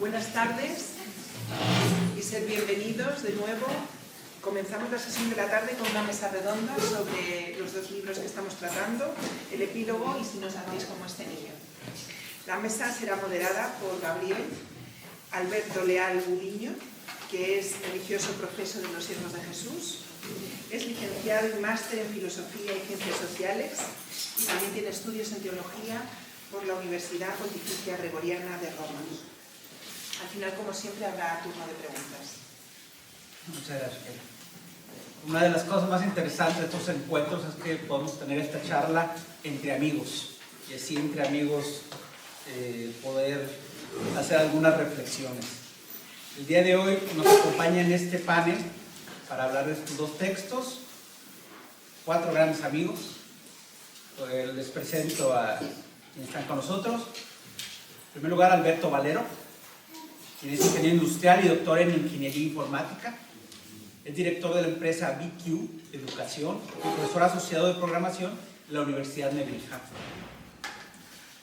Buenas tardes y ser bienvenidos de nuevo. Comenzamos la sesión de la tarde con una mesa redonda sobre los dos libros que estamos tratando, el epílogo y Si no sabéis como este niño. La mesa será moderada por Gabriel Alberto Leal Buliño, que es religioso profeso de los Siervos de Jesús. Es licenciado y máster en Filosofía y Ciencias Sociales y también tiene estudios en Teología por la Universidad Pontificia Gregoriana de Roma. Al final, como siempre, habrá turno de preguntas. Muchas gracias. Una de las cosas más interesantes de estos encuentros es que podemos tener esta charla entre amigos y así entre amigos poder hacer algunas reflexiones. El día de hoy nos acompaña en este panel para hablar de estos dos textos 4 grandes amigos. Les presento a quienes están con nosotros. En primer lugar, Alberto Valero, quien es ingeniero industrial y doctor en ingeniería informática. Es director de la empresa BQ Educación y profesor asociado de programación de la Universidad Nebrija.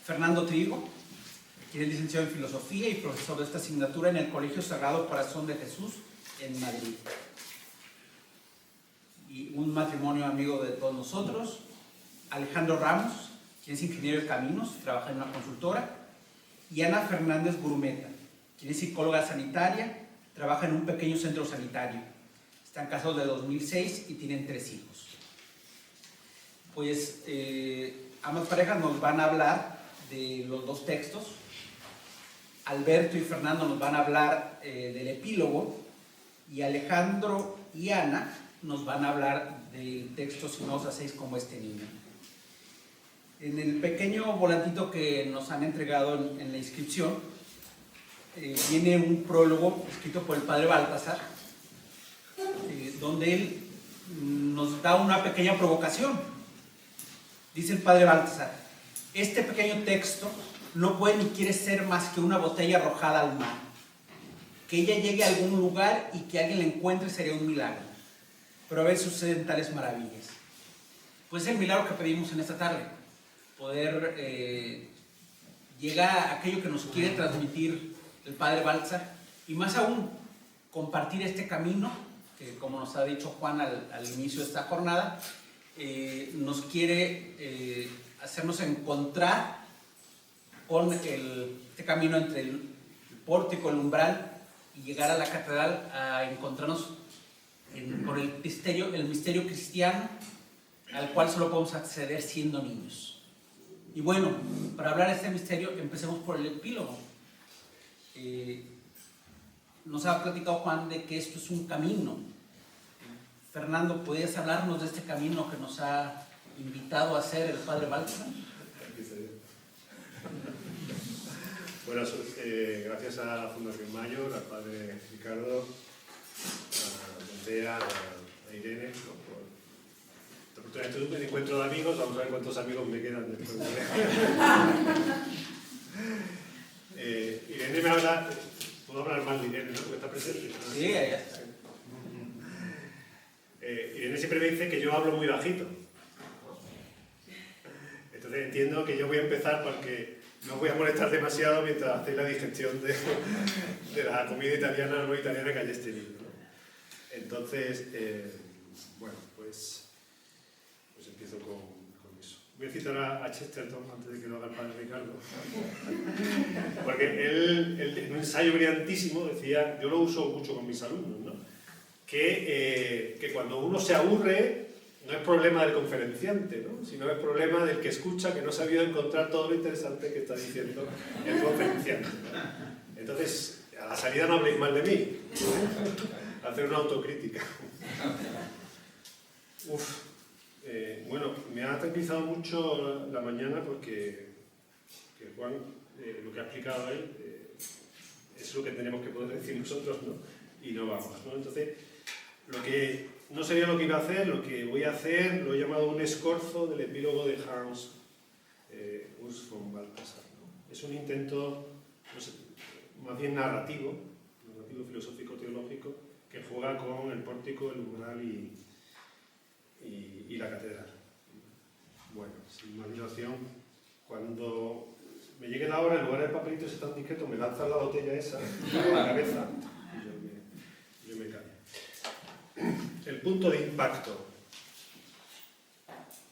Fernando Trigo, quien es licenciado en filosofía y profesor de esta asignatura en el Colegio Sagrado Corazón de Jesús en Madrid. Y un matrimonio amigo de todos nosotros, Alejandro Ramos, quien es ingeniero de caminos, trabaja en una consultora, y Ana Fernández Gurumeta, quien es psicóloga sanitaria, trabaja en un pequeño centro sanitario. Están casados de 2006 y tienen 3 hijos. Pues ambas parejas nos van a hablar de los dos textos. Alberto y Fernando nos van a hablar del epílogo y Alejandro y Ana nos van a hablar del texto Si no os hacéis como este niño. En el pequeño volantito que nos han entregado en la inscripción viene un prólogo escrito por el padre Baltasar, donde él nos da una pequeña provocación. Dice el padre Baltasar: este pequeño texto no puede ni quiere ser más que una botella arrojada al mar. Que ella llegue a algún lugar y que alguien la encuentre sería un milagro, pero a veces suceden tales maravillas. Pues es el milagro que pedimos en esta tarde, poder llegar a aquello que nos quiere transmitir el padre Baltasar, y más aún compartir este camino que, como nos ha dicho Juan al inicio de esta jornada, nos quiere hacernos encontrar con este camino entre el pórtico, el umbral, y llegar a la catedral a encontrarnos con el misterio cristiano al cual solo podemos acceder siendo niños. Y bueno, para hablar de este misterio, empecemos por el epílogo. Nos ha platicado Juan de que esto es un camino. Fernando, ¿podrías hablarnos de este camino que nos ha invitado a hacer el padre Baltasar? Bueno, gracias a la Fundación Mayor, al padre Ricardo, a Andrea, a Irene, por esta oportunidad. Esto es un encuentro de amigos. Vamos a ver cuántos amigos me quedan después de... Irene me habla... Puedo hablar mal de Irene, ¿no? Porque está presente. Sí, ahí está. Irene siempre me dice que yo hablo muy bajito. Entonces entiendo que yo voy a empezar porque no os voy a molestar demasiado mientras hacéis la digestión de la comida italiana o no italiana que hay este libro, ¿no? Entonces, bueno, pues empiezo con eso. Voy a citar a Chesterton antes de que lo haga el padre Ricardo. Porque él en un ensayo brillantísimo decía, yo lo uso mucho con mis alumnos, ¿no? Que cuando uno se aburre no es problema del conferenciante, ¿no? Sino es problema del que escucha, que no ha sabido encontrar todo lo interesante que está diciendo el conferenciante, ¿no? Entonces, a la salida no habléis mal de mí, ¿eh? Hacer una autocrítica. Bueno, me ha tranquilizado mucho la mañana porque Juan, lo que ha explicado él, es lo que tenemos que poder decir nosotros, ¿no? Y no vamos, ¿no? Entonces, lo que no sabía lo que iba a hacer, lo que voy a hacer, lo he llamado un escorzo del epílogo de Hans Urs von Balthasar, ¿no? Es un intento, no sé, más bien narrativo filosófico-teológico, que juega con el pórtico, el umbral y la catedral. Bueno, sin más dilación, cuando me llegue la hora, en lugar del papelito ese tan discreto, me lanzan la botella esa en la cabeza y yo me callo. El punto de impacto.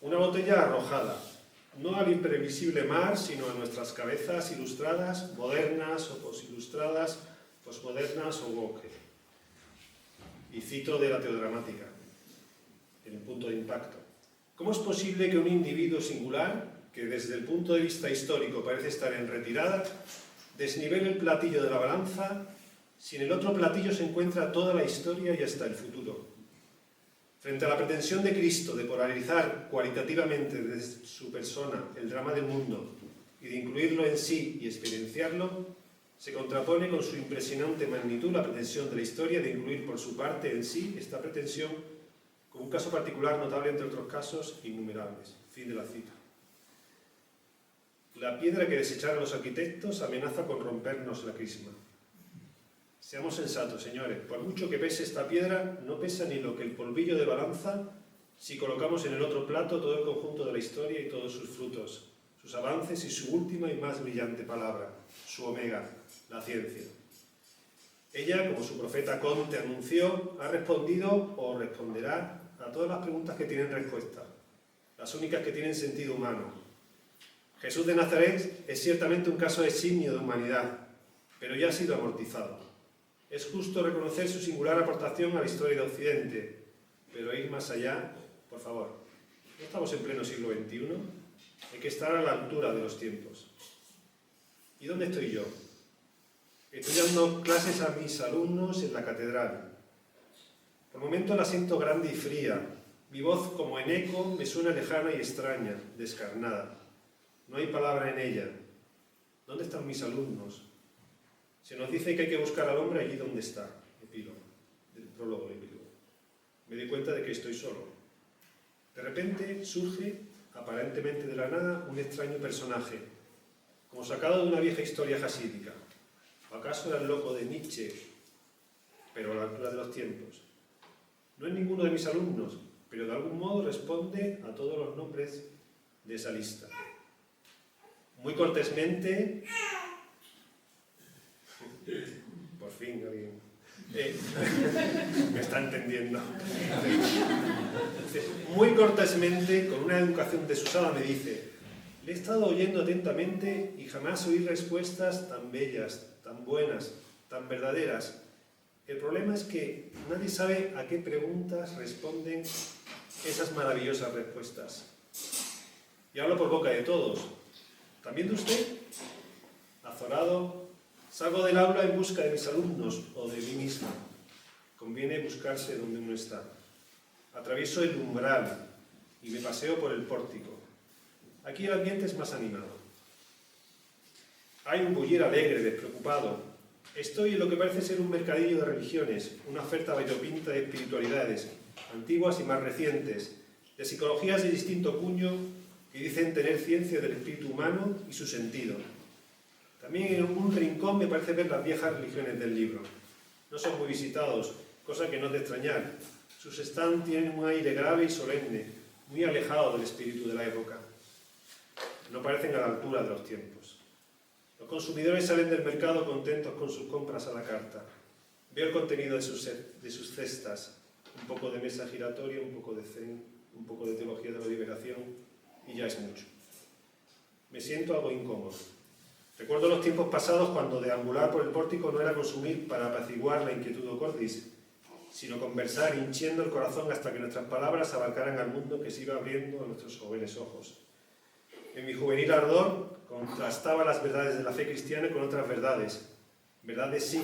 Una botella arrojada, no al imprevisible mar, sino a nuestras cabezas ilustradas, modernas o posilustradas, posmodernas o woke. Y cito de la teodramática, en el punto de impacto. ¿Cómo es posible que un individuo singular, que desde el punto de vista histórico parece estar en retirada, desnivele el platillo de la balanza, si en el otro platillo se encuentra toda la historia y hasta el futuro? Frente a la pretensión de Cristo de polarizar cualitativamente desde su persona el drama del mundo y de incluirlo en sí y experienciarlo, se contrapone con su impresionante magnitud la pretensión de la historia de incluir por su parte en sí esta pretensión, con un caso particular notable entre otros casos innumerables. Fin de la cita. La piedra que desecharon los arquitectos amenaza con rompernos la crisma. Seamos sensatos, señores. Por mucho que pese esta piedra, no pesa ni lo que el polvillo de balanza si colocamos en el otro plato todo el conjunto de la historia y todos sus frutos, sus avances y su última y más brillante palabra, su omega, la ciencia. Ella, como su profeta Conte anunció, ha respondido o responderá a todas las preguntas que tienen respuesta, las únicas que tienen sentido humano. Jesús de Nazaret es ciertamente un caso eximio de humanidad, pero ya ha sido amortizado. Es justo reconocer su singular aportación a la historia de Occidente, pero ir más allá, por favor. No estamos en pleno siglo XXI, hay que estar a la altura de los tiempos. ¿Y dónde estoy yo? Estoy dando clases a mis alumnos en la catedral. Por momentos la siento grande y fría. Mi voz, como en eco, me suena lejana y extraña, descarnada. No hay palabra en ella. ¿Dónde están mis alumnos? Se nos dice que hay que buscar al hombre allí donde está. Epílogo. Del prólogo del epílogo. Me doy cuenta de que estoy solo. De repente surge, aparentemente de la nada, un extraño personaje, como sacado de una vieja historia jasídica. ¿Acaso era el loco de Nietzsche, pero a la altura de los tiempos? No es ninguno de mis alumnos, pero de algún modo responde a todos los nombres de esa lista. Muy cortésmente, por fin alguien me está entendiendo. Muy cortésmente, con una educación desusada, me dice: le he estado oyendo atentamente y jamás oí respuestas tan bellas, tan buenas, tan verdaderas. El problema es que nadie sabe a qué preguntas responden esas maravillosas respuestas. Y hablo por boca de todos. ¿También de usted? Azorado, salgo del aula en busca de mis alumnos o de mí mismo. Conviene buscarse donde uno está. Atravieso el umbral y me paseo por el pórtico. Aquí el ambiente es más animado. Hay un bullir alegre, despreocupado. Estoy en lo que parece ser un mercadillo de religiones, una oferta variopinta de espiritualidades, antiguas y más recientes, de psicologías de distinto cuño que dicen tener ciencia del espíritu humano y su sentido. También en un rincón me parece ver las viejas religiones del libro. No son muy visitados, cosa que no es de extrañar. Sus stands tienen un aire grave y solemne, muy alejado del espíritu de la época. No parecen a la altura de los tiempos. Los consumidores salen del mercado contentos con sus compras a la carta. Veo el contenido de sus cestas, un poco de mesa giratoria, un poco de zen, un poco de teología de la liberación, y ya es mucho. Me siento algo incómodo. Recuerdo los tiempos pasados cuando deambular por el pórtico no era consumir para apaciguar la inquietud o cordis, sino conversar hinchiendo el corazón hasta que nuestras palabras abarcaran al mundo que se iba abriendo a nuestros jóvenes ojos. En mi juvenil ardor contrastaba las verdades de la fe cristiana con otras verdades. Verdades sí,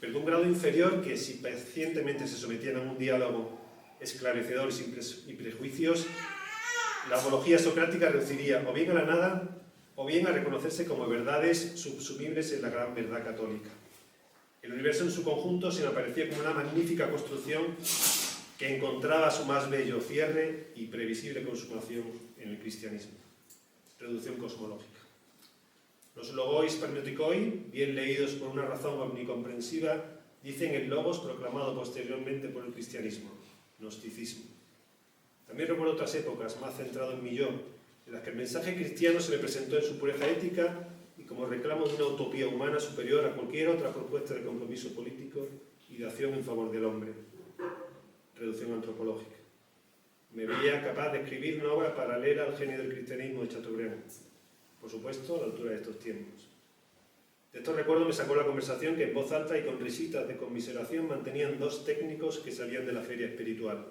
pero de un grado inferior que, si pacientemente se sometían a un diálogo esclarecedor y sin prejuicios, la apología socrática reduciría o bien a la nada o bien a reconocerse como verdades subsumibles en la gran verdad católica. El universo en su conjunto se me aparecía como una magnífica construcción que encontraba su más bello cierre y previsible consumación en el cristianismo. Reducción cosmológica. Los logoi spermioticoi, bien leídos por una razón omnicomprensiva, dicen el logos proclamado posteriormente por el cristianismo, gnosticismo. También recuerdo otras épocas, más centrado en mi yo, en las que el mensaje cristiano se me presentó en su pureza ética y como reclamo de una utopía humana superior a cualquier otra propuesta de compromiso político y de acción en favor del hombre. Reducción antropológica. Me veía capaz de escribir una obra paralela al genio del cristianismo de Chateaubriand, por supuesto a la altura de estos tiempos. De estos recuerdos me sacó la conversación que en voz alta y con risitas de conmiseración mantenían dos técnicos que salían de la feria espiritual.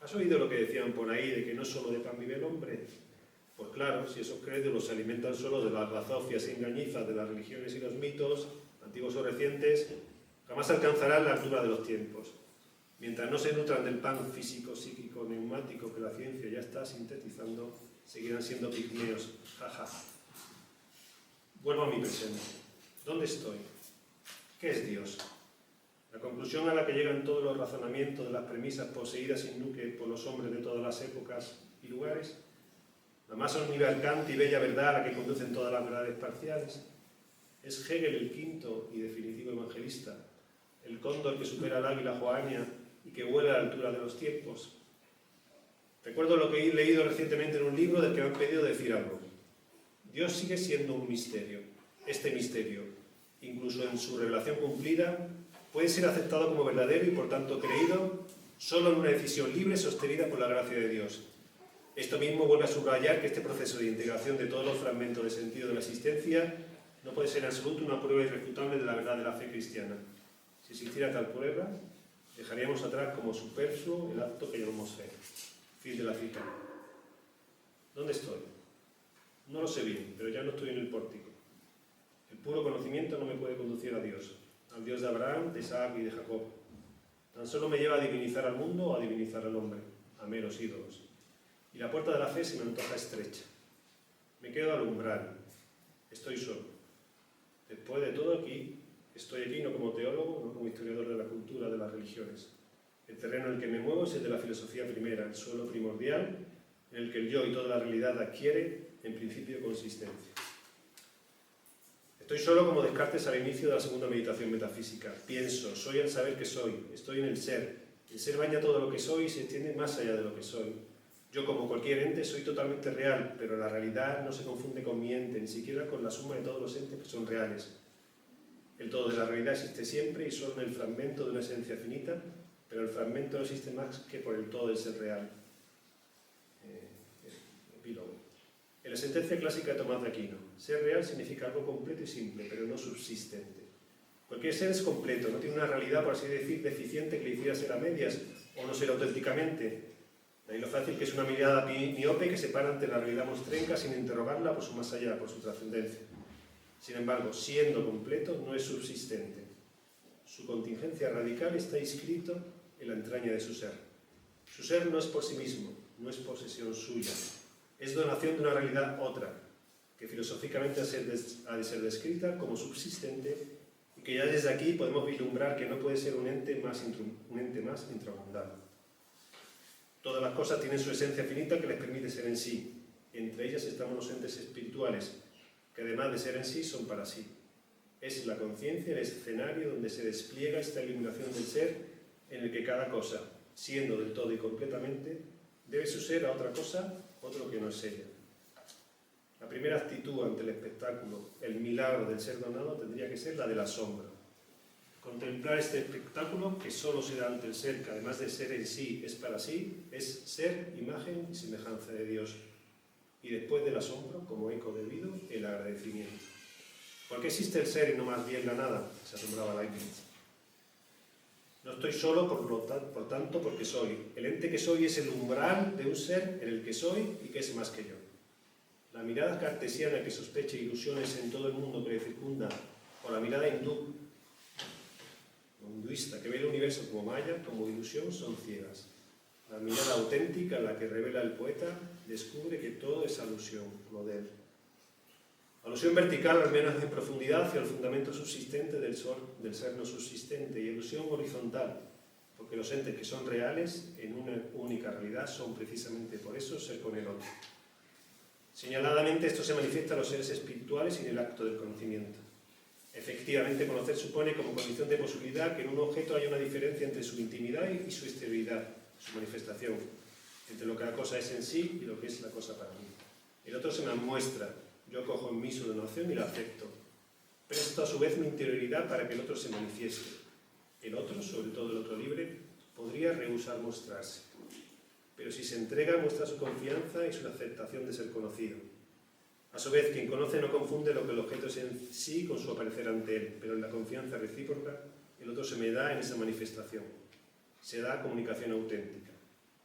¿Has oído lo que decían por ahí de que no solo de pan vive el hombre? Pues claro, si esos crédulos se alimentan solo de las bazofias y engañizas de las religiones y los mitos, antiguos o recientes, jamás alcanzarán la altura de los tiempos. Mientras no se nutran del pan físico, psíquico, neumático que la ciencia ya está sintetizando, seguirán siendo pigmeos. Jaja. Vuelvo a mi presente. ¿Dónde estoy? ¿Qué es Dios? La conclusión a la que llegan todos los razonamientos de las premisas poseídas sin nuque por los hombres de todas las épocas y lugares, la más omniabarcante y bella verdad a la que conducen todas las verdades parciales, es Hegel el quinto y definitivo evangelista, el cóndor que supera al águila joania y que vuela a la altura de los tiempos. Recuerdo lo que he leído recientemente en un libro del que me han pedido decir algo. Dios sigue siendo un misterio. Este misterio, incluso en su revelación cumplida, puede ser aceptado como verdadero y por tanto creído solo en una decisión libre sostenida por la gracia de Dios. Esto mismo vuelve a subrayar que este proceso de integración de todos los fragmentos de sentido de la existencia no puede ser en absoluto una prueba irrefutable de la verdad de la fe cristiana. Si existiera tal prueba, dejaríamos atrás como superfluo el acto que llamamos fe. Fin de la cita. ¿Dónde estoy? No lo sé bien, pero ya no estoy en el pórtico. El puro conocimiento no me puede conducir a Dios, al Dios de Abraham, de Isaac y de Jacob. Tan solo me lleva a divinizar al mundo o a divinizar al hombre, a meros ídolos. Y la puerta de la fe se me antoja estrecha. Me quedo al umbral. Estoy solo. Después de todo estoy aquí no como teólogo, no como historiador de la cultura, de las religiones. El terreno en el que me muevo es el de la filosofía primera, el suelo primordial, en el que el yo y toda la realidad adquiere, en principio, consistencia. Estoy solo como Descartes al inicio de la segunda meditación metafísica. Pienso, soy el saber que soy, estoy en el ser. El ser baña todo lo que soy y se extiende más allá de lo que soy. Yo, como cualquier ente, soy totalmente real, pero la realidad no se confunde con mi ente, ni siquiera con la suma de todos los entes que son reales. El todo de la realidad existe siempre y solo en el fragmento de una esencia finita, pero el fragmento no existe más que por el todo del ser real. Epílogo. En la sentencia clásica de Tomás de Aquino, ser real significa algo completo y simple, pero no subsistente. Cualquier ser es completo, no tiene una realidad, por así decir, deficiente que le hiciera ser a medias o no ser auténticamente. De ahí lo fácil que es una mirada miope que se para ante la realidad mostrenca sin interrogarla por su más allá, por su trascendencia. Sin embargo, siendo completo, no es subsistente. Su contingencia radical está inscrito en la entraña de su ser. Su ser no es por sí mismo, no es posesión suya. Es donación de una realidad otra, que filosóficamente ha de ser descrita como subsistente y que ya desde aquí podemos vislumbrar que no puede ser un ente más intramundano. Todas las cosas tienen su esencia finita que les permite ser en sí. Entre ellas estamos los entes espirituales, que además de ser en sí, son para sí. Es la conciencia el escenario donde se despliega esta iluminación del ser, en el que cada cosa, siendo del todo y completamente, debe su ser a otra cosa, otro que no es ella. La primera actitud ante el espectáculo, el milagro del ser donado, tendría que ser la del asombro. Contemplar este espectáculo que solo se da ante el ser, que además de ser en sí, es para sí, es ser, imagen y semejanza de Dios. Y después del asombro, como eco debido, el agradecimiento. ¿Por qué existe el ser y no más bien la nada?, se asombraba Leibniz. No estoy solo, por tanto, porque soy. El ente que soy es el umbral de un ser en el que soy y que es más que yo. La mirada cartesiana que sospecha ilusiones en todo el mundo que le circunda, o la mirada hinduista que ve el universo como maya, como ilusión, son ciegas. La mirada auténtica, la que revela el poeta, descubre que todo es alusión, modelo. Alusión vertical, al menos en profundidad, hacia el fundamento subsistente del ser no subsistente, y alusión horizontal, porque los entes que son reales en una única realidad son precisamente por eso ser con el otro. Señaladamente, esto se manifiesta en los seres espirituales y en el acto del conocimiento. Efectivamente, conocer supone como condición de posibilidad que en un objeto haya una diferencia entre su intimidad y su exterioridad, su manifestación, entre lo que la cosa es en sí y lo que es la cosa para mí. El otro se me muestra, yo acojo en mí su donación y la acepto. Presto a su vez mi interioridad para que el otro se manifieste. El otro, sobre todo el otro libre, podría rehusar mostrarse. Pero si se entrega, muestra su confianza y su aceptación de ser conocido. A su vez, quien conoce no confunde lo que el objeto es en sí con su aparecer ante él, pero en la confianza recíproca, el otro se me da en esa manifestación. Se da comunicación auténtica.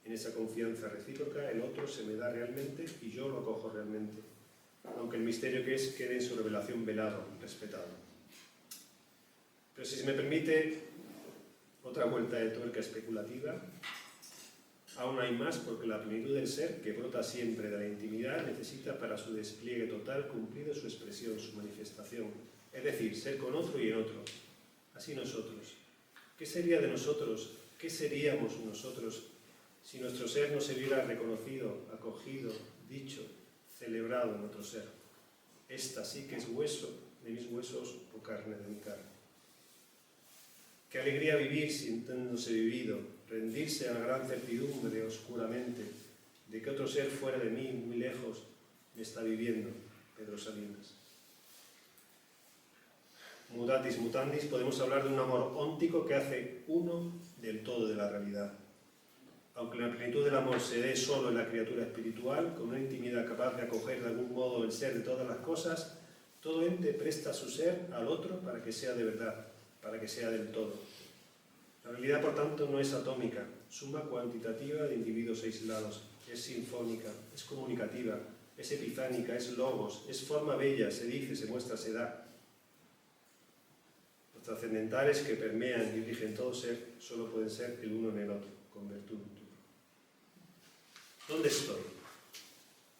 En esa confianza recíproca, el otro se me da realmente y yo lo acojo realmente, aunque el misterio que es quede en su revelación velado, respetado. Pero si se me permite otra vuelta de tuerca especulativa, aún hay más, porque la plenitud del ser, que brota siempre de la intimidad, necesita para su despliegue total cumplido su expresión, su manifestación, es decir, ser con otro y en otro. Así nosotros. ¿Qué sería de nosotros? ¿Qué seríamos nosotros si nuestro ser no se viera reconocido, acogido, dicho, celebrado en otro ser? Esta sí que es hueso de mis huesos o carne de mi carne. Qué alegría vivir sintiéndose vivido, rendirse a la gran certidumbre oscuramente de que otro ser fuera de mí, muy lejos, me está viviendo. Pedro Salinas. Mutatis mutandis, podemos hablar de un amor óntico que hace uno del todo de la realidad. Aunque la plenitud del amor se dé solo en la criatura espiritual, con una intimidad capaz de acoger de algún modo el ser de todas las cosas, todo ente presta su ser al otro para que sea de verdad, para que sea del todo. La realidad, por tanto, no es atómica, suma cuantitativa de individuos aislados, es sinfónica, es comunicativa, es epifánica, es logos, es forma bella, se dice, se muestra, se da. Los trascendentales que permean y rigen todo ser solo pueden ser el uno en el otro, con virtud mutua. ¿Dónde estoy?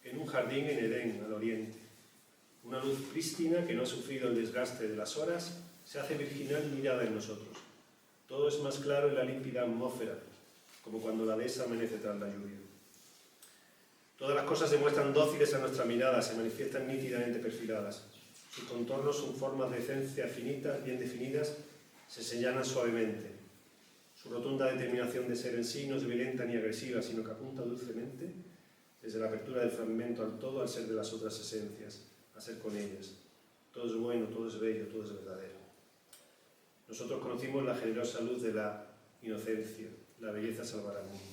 En un jardín en Edén, al oriente. Una luz prístina que no ha sufrido el desgaste de las horas se hace virginal mirada en nosotros. Todo es más claro en la límpida atmósfera, como cuando la dehesa amanece tras la lluvia. Todas las cosas se muestran dóciles a nuestra mirada, se manifiestan nítidamente perfiladas. Sus contornos son formas de esencia finitas, bien definidas, se señalan suavemente. Su rotunda determinación de ser en sí no es violenta ni agresiva, sino que apunta dulcemente, desde la apertura del fragmento al todo, al ser de las otras esencias, a ser con ellas. Todo es bueno, todo es bello, todo es verdadero. Nosotros conocimos la generosa luz de la inocencia, la belleza salvará al mundo.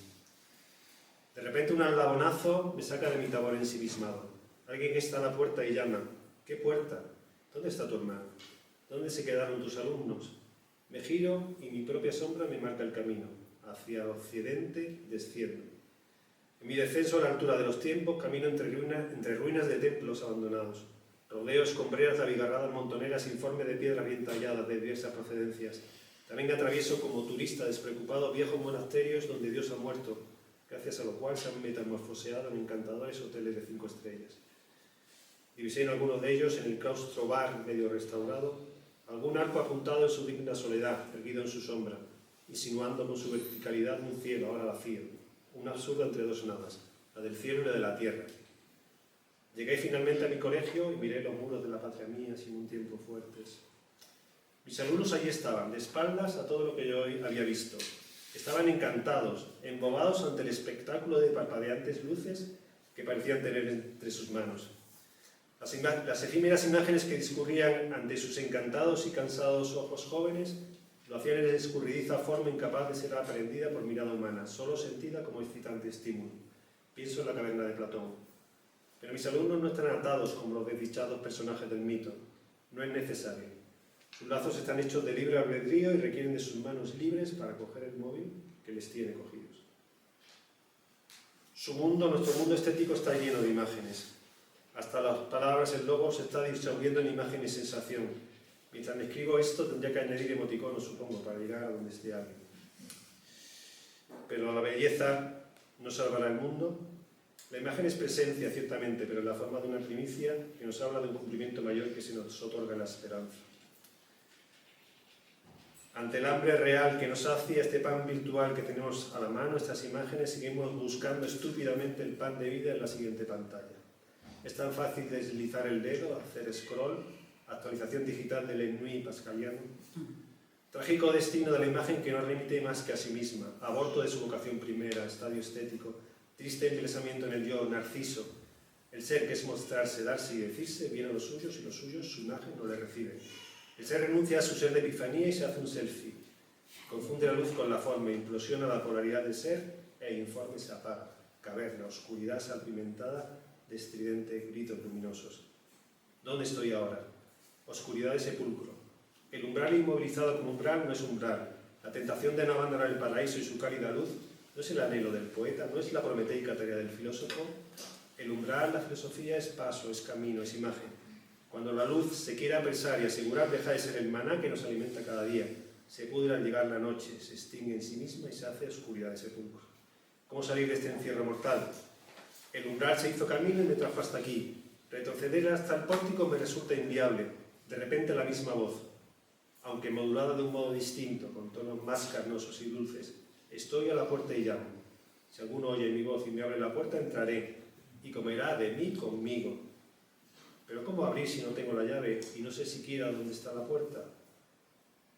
De repente un aldabonazo me saca de mi tabor ensimismado. Alguien que está a la puerta y llama. ¿Qué puerta? ¿Dónde está tu hermano? ¿Dónde se quedaron tus alumnos? Me giro y mi propia sombra me marca el camino. Hacia el occidente desciendo. En mi descenso a la altura de los tiempos camino entre ruinas de templos abandonados. Rodeo escombreras de abigarradas montoneras informe de piedras bien talladas de diversas procedencias. También atravieso como turista despreocupado viejos monasterios donde Dios ha muerto, gracias a lo cual se han metamorfoseado en encantadores hoteles de 5 estrellas. Divisé en algunos de ellos, en el claustro bar medio restaurado, algún arco apuntado en su digna soledad, erguido en su sombra, insinuando con su verticalidad un cielo ahora vacío, un absurdo entre dos nadas, la del cielo y la de la tierra. Llegué finalmente a mi colegio y miré los muros de la patria mía sin un tiempo fuertes. Mis alumnos allí estaban, de espaldas a todo lo que yo había visto. Estaban encantados, embobados ante el espectáculo de parpadeantes luces que parecían tener entre sus manos. Las efímeras imágenes que discurrían ante sus encantados y cansados ojos jóvenes lo hacían en escurridiza forma incapaz de ser aprendida por mirada humana, solo sentida como excitante estímulo. Pienso en la caverna de Platón. Pero mis alumnos no están atados como los desdichados personajes del mito. No es necesario. Sus lazos están hechos de libre albedrío y requieren de sus manos libres para coger el móvil que les tiene cogidos. Su mundo, nuestro mundo estético, está lleno de imágenes. Hasta las palabras, el logo, se está disolviendo en imagen y sensación. Mientras me escribo esto, tendría que añadir emoticonos, supongo, para llegar a donde esté alguien. Pero la belleza no salvará el mundo. La imagen es presencia, ciertamente, pero en la forma de una primicia que nos habla de un cumplimiento mayor que se nos otorga la esperanza. Ante el hambre real que nos sacia, este pan virtual que tenemos a la mano, estas imágenes, seguimos buscando estúpidamente el pan de vida en la siguiente pantalla. Es tan fácil deslizar el dedo, hacer scroll, actualización digital del ennui pascaliano. Trágico destino de la imagen que no remite más que a sí misma, aborto de su vocación primera, estadio estético, triste embelesamiento en el yo, narciso, El ser, que es mostrarse, darse y decirse, viene a los suyos y los suyos su imagen no le reciben. El ser renuncia a su ser de epifanía y se hace un selfie. Confunde la luz con la forma, implosiona la polaridad del ser e informe se apaga. Caverna, oscuridad salpimentada de estridentes gritos luminosos. ¿Dónde estoy ahora? Oscuridad de sepulcro. El umbral inmovilizado como umbral no es umbral. La tentación de no abandonar el paraíso y su cálida luz no es el anhelo del poeta, no es la prometeica tarea del filósofo. El umbral, la filosofía, es paso, es camino, es imagen. Cuando la luz se quiere apresar y asegurar, deja de ser el maná que nos alimenta cada día. Se pudre al llegar la noche, se extingue en sí misma y se hace oscuridad de sepulcro. ¿Cómo salir de este encierro mortal? El umbral se hizo camino y me trajo hasta aquí. Retroceder hasta el pórtico me resulta inviable. De repente la misma voz, aunque modulada de un modo distinto, con tonos más carnosos y dulces. Estoy a la puerta y llamo. Si alguno oye mi voz y me abre la puerta, entraré, y comerá de mí conmigo. Pero ¿cómo abrir si no tengo la llave y no sé siquiera dónde está la puerta?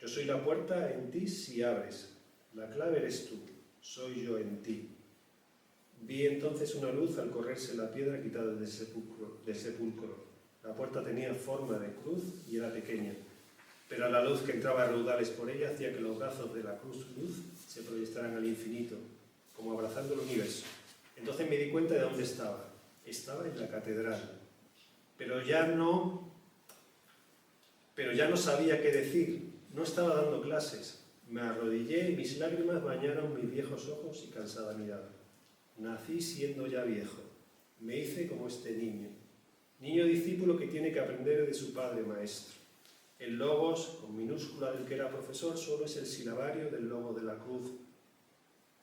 Yo soy la puerta en ti si abres. La clave eres tú, soy yo en ti. Vi entonces una luz al correrse la piedra quitada del sepulcro. La puerta tenía forma de cruz y era pequeña, pero la luz que entraba a raudales por ella hacía que los brazos de la cruz luz se proyectaran al infinito, como abrazando el universo. Entonces me di cuenta de dónde estaba. Estaba en la catedral, pero ya no sabía qué decir. No estaba dando clases. Me arrodillé y mis lágrimas bañaron mis viejos ojos y cansada mirada. Nací siendo ya viejo. Me hice como este niño. Niño discípulo que tiene que aprender de su padre maestro. El logos, con minúscula del que era profesor, solo es el silabario del logo de la cruz.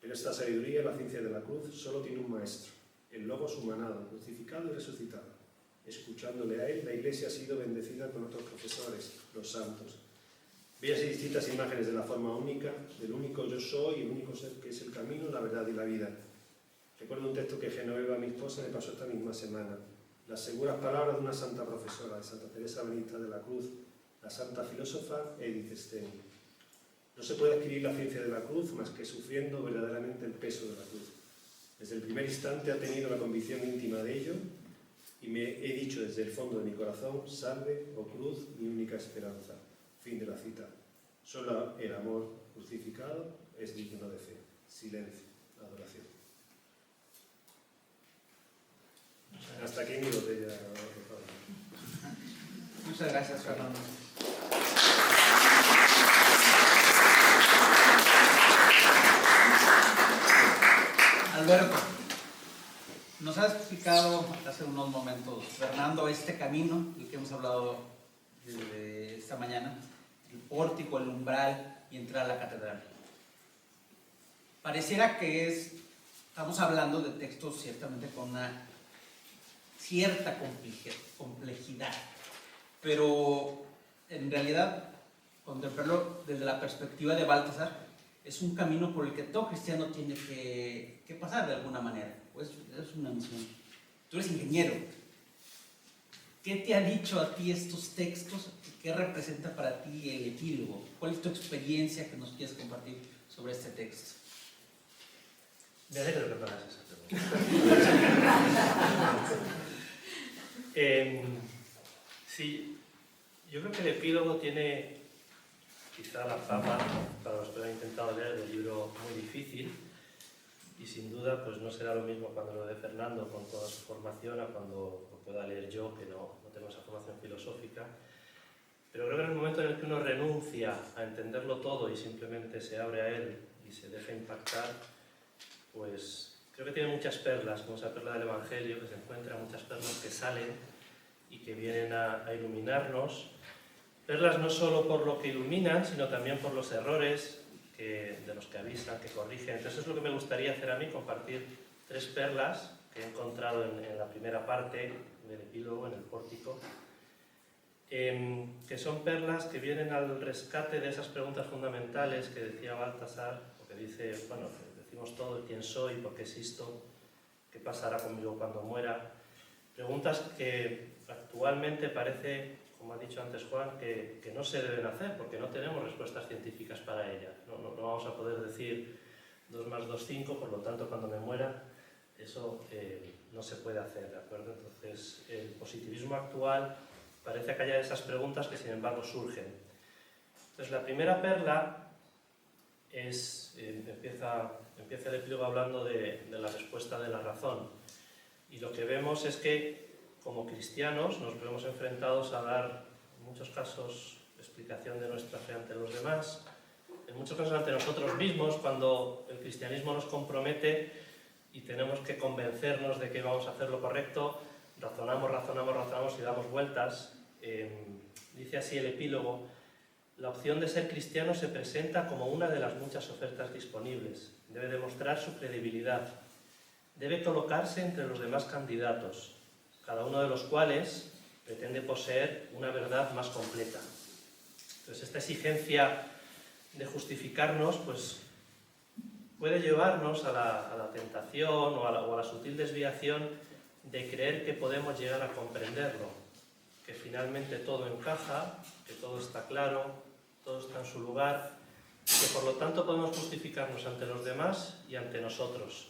Pero esta sabiduría, la ciencia de la cruz, solo tiene un maestro. El logos humanado, crucificado y resucitado. Escuchándole a él, la Iglesia ha sido bendecida con otros profesores, los santos. Bellas y distintas imágenes de la forma única, del único yo soy, el único ser que es el camino, la verdad y la vida. Recuerdo un texto que Genoveva, mi esposa, me pasó esta misma semana. Las seguras palabras de una santa profesora, de Santa Teresa Benedicta de la Cruz, la santa filósofa Edith Stein. No se puede adquirir la ciencia de la cruz más que sufriendo verdaderamente el peso de la cruz. Desde el primer instante ha tenido la convicción íntima de ello y me he dicho desde el fondo de mi corazón, salve, oh cruz, mi única esperanza. Fin de la cita. Solo el amor crucificado es digno de fe. Silencio, adoración. Hasta aquí mi botella. Muchas gracias, Fernando. Alberto, nos has explicado hace unos momentos, Fernando, este camino del que hemos hablado desde esta mañana, el pórtico, el umbral y entrar a la catedral. Pareciera que estamos hablando de textos ciertamente con una cierta complejidad, pero en realidad contemplarlo desde la perspectiva de Baltasar es un camino por el que todo cristiano tiene que pasar de alguna manera, pues es una misión. Tú eres ingeniero. ¿Qué te ha dicho a ti estos textos? ¿Qué representa para ti el epílogo? ¿Cuál es tu experiencia que nos quieres compartir sobre este texto? Me alegro que me hagas esa pregunta. Sí, yo creo que el epílogo tiene quizá la fama, para los que lo han intentado leer, del libro muy difícil, y sin duda pues no será lo mismo cuando lo dé Fernando con toda su formación a cuando lo pueda leer yo, que no tengo esa formación filosófica. Pero creo que en el momento en el que uno renuncia a entenderlo todo y simplemente se abre a él y se deja impactar, pues creo que tiene muchas perlas, como esa perla del Evangelio, que se encuentra, muchas perlas que salen y que vienen a iluminarnos. Perlas no solo por lo que iluminan, sino también por los errores de los que avisan, que corrigen. Entonces eso es lo que me gustaría hacer a mí, compartir 3 perlas que he encontrado en la primera parte del epílogo, en el pórtico, que son perlas que vienen al rescate de esas preguntas fundamentales que decía Baltasar, o que dice, bueno, decimos todo, quién soy, por qué existo, qué pasará conmigo cuando muera. Preguntas que actualmente parece, como ha dicho antes Juan, que no se deben hacer porque no tenemos respuestas científicas para ellas. No vamos a poder decir 2 más 2, 5, por lo tanto cuando me muera Eso no se puede hacer, ¿de acuerdo? Entonces, el positivismo actual parece acallar esas preguntas que sin embargo surgen. Entonces, la primera perla es, empieza el epílogo hablando de la respuesta de la razón. Y lo que vemos es que, como cristianos, nos vemos enfrentados a dar, en muchos casos, explicación de nuestra fe ante los demás, en muchos casos ante nosotros mismos, cuando el cristianismo nos compromete y tenemos que convencernos de que vamos a hacer lo correcto, razonamos y damos vueltas. Dice así el epílogo: la opción de ser cristiano se presenta como una de las muchas ofertas disponibles. Debe demostrar su credibilidad. Debe colocarse entre los demás candidatos, cada uno de los cuales pretende poseer una verdad más completa. Entonces, esta exigencia de justificarnos, pues, puede llevarnos a la tentación o a la sutil desviación de creer que podemos llegar a comprenderlo, que finalmente todo encaja, que todo está claro, todo está en su lugar, que por lo tanto podemos justificarnos ante los demás y ante nosotros.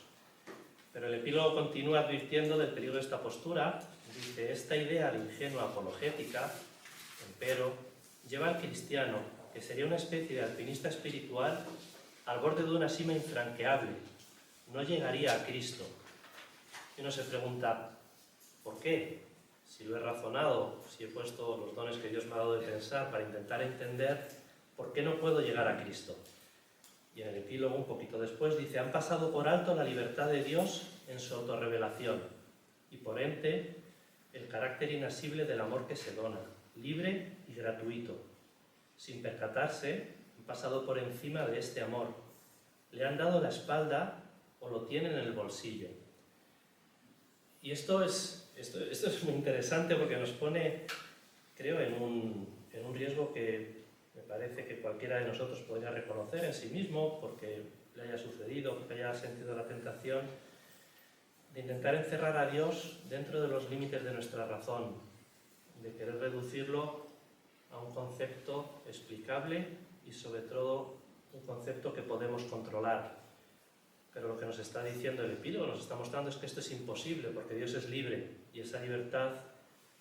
Pero el epílogo continúa advirtiendo del peligro de esta postura. Dice: esta idea de ingenua apologética, empero, lleva al cristiano, que sería una especie de alpinista espiritual, al borde de una cima infranqueable. No llegaría a Cristo. Y uno se pregunta, ¿por qué? Si lo he razonado, si he puesto los dones que Dios me ha dado de pensar para intentar entender, ¿por qué no puedo llegar a Cristo? Y en el epílogo, un poquito después, dice: han pasado por alto la libertad de Dios en su autorrevelación y por ente el carácter inasible del amor que se dona, libre y gratuito. Sin percatarse, han pasado por encima de este amor. Le han dado la espalda o lo tienen en el bolsillo. Y esto es muy interesante porque nos pone, creo, en un riesgo que me parece que cualquiera de nosotros podría reconocer en sí mismo, porque le haya sucedido, porque haya sentido la tentación de intentar encerrar a Dios dentro de los límites de nuestra razón, de querer reducirlo a un concepto explicable y sobre todo un concepto que podemos controlar. Pero lo que nos está diciendo el epílogo, nos está mostrando, es que esto es imposible, porque Dios es libre y esa libertad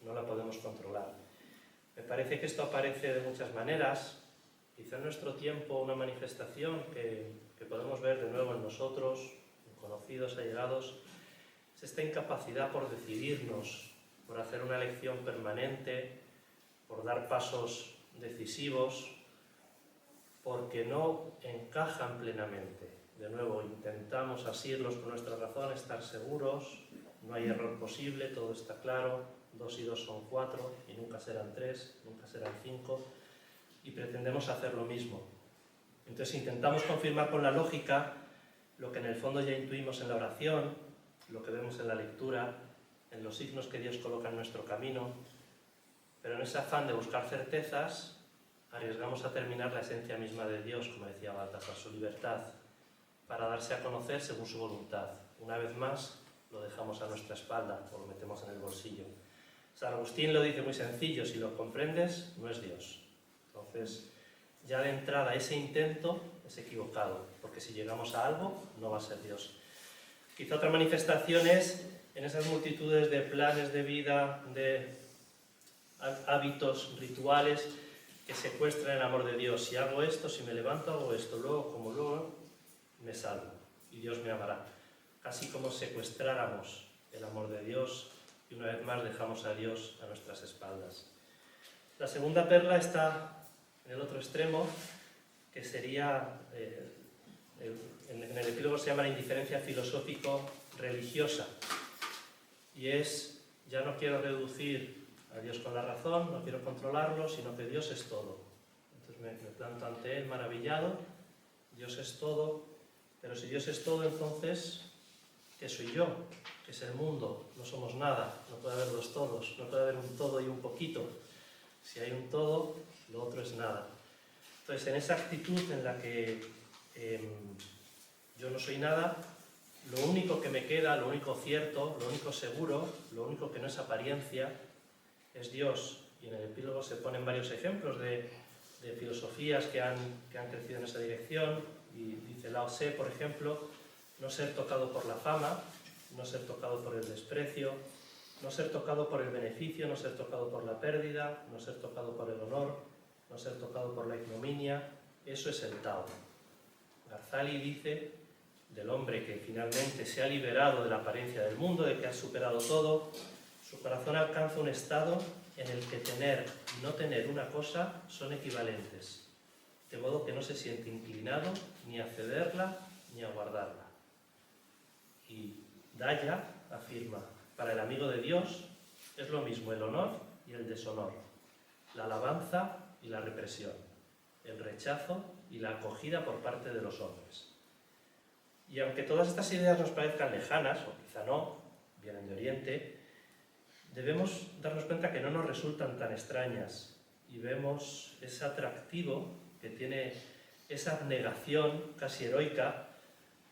no la podemos controlar. Me parece que esto aparece de muchas maneras. Quizá en nuestro tiempo una manifestación que podemos ver de nuevo en nosotros, en conocidos, allegados, es esta incapacidad por decidirnos, por hacer una elección permanente, por dar pasos decisivos, porque no encajan plenamente. De nuevo, intentamos asirlos con nuestra razón, estar seguros, no hay error posible, todo está claro, 2 y 2 son 4, y nunca serán 3, nunca serán 5, y pretendemos hacer lo mismo. Entonces intentamos confirmar con la lógica lo que en el fondo ya intuimos en la oración, lo que vemos en la lectura, en los signos que Dios coloca en nuestro camino, pero en ese afán de buscar certezas, arriesgamos a terminar la esencia misma de Dios, como decía Baltasar, su libertad, para darse a conocer según su voluntad. Una vez más, lo dejamos a nuestra espalda o lo metemos en el bolsillo. San Agustín lo dice muy sencillo: si lo comprendes, no es Dios. Entonces, ya de entrada, ese intento es equivocado, porque si llegamos a algo, no va a ser Dios. Quizá otra manifestación es en esas multitudes de planes de vida, de hábitos, rituales, que secuestran el amor de Dios. Si hago esto, si me levanto, hago esto, luego me salvo y Dios me amará. Casi como secuestráramos el amor de Dios y una vez más dejamos a Dios a nuestras espaldas. La segunda perla está en el otro extremo, que sería, en el epílogo se llama la indiferencia filosófico-religiosa, y es: ya no quiero reducir a Dios con la razón, no quiero controlarlo, sino que Dios es todo. Entonces me planto ante Él maravillado, Dios es todo. Pero si Dios es todo, entonces, ¿qué soy yo? ¿Qué es el mundo? No somos nada, no puede haber dos todos, no puede haber un todo y un poquito. Si hay un todo, lo otro es nada. Entonces, en esa actitud en la que yo no soy nada, lo único que me queda, lo único cierto, lo único seguro, lo único que no es apariencia, es Dios. Y en el epílogo se ponen varios ejemplos de filosofías que han crecido en esa dirección. Y dice Lao Tse, por ejemplo: no ser tocado por la fama, no ser tocado por el desprecio, no ser tocado por el beneficio, no ser tocado por la pérdida, no ser tocado por el honor, no ser tocado por la ignominia. Eso es el Tao. Garzali dice del hombre que finalmente se ha liberado de la apariencia del mundo, de que ha superado todo, su corazón alcanza un estado en el que tener y no tener una cosa son equivalentes, de modo que no se siente inclinado ni a cederla ni a guardarla. Y Daya afirma: para el amigo de Dios es lo mismo el honor y el deshonor, la alabanza y la represión, el rechazo y la acogida por parte de los hombres. Y aunque todas estas ideas nos parezcan lejanas, o quizá no, vienen de Oriente, debemos darnos cuenta que no nos resultan tan extrañas y vemos ese atractivo que tiene esa abnegación casi heroica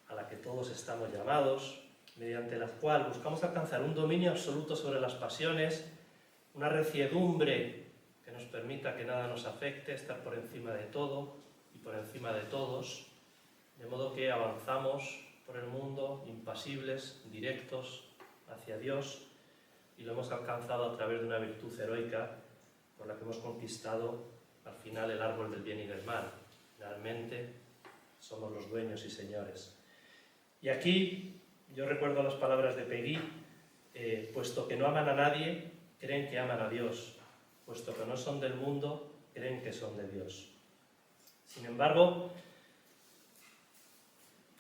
a la que todos estamos llamados, mediante la cual buscamos alcanzar un dominio absoluto sobre las pasiones, una reciedumbre que nos permita que nada nos afecte, estar por encima de todo y por encima de todos, de modo que avanzamos por el mundo impasibles, directos hacia Dios, y lo hemos alcanzado a través de una virtud heroica por la que hemos conquistado al final el árbol del bien y del mal. Realmente somos los dueños y señores. Y aquí yo recuerdo las palabras de Peggy: puesto que no aman a nadie, creen que aman a Dios; puesto que no son del mundo, creen que son de Dios. Sin embargo,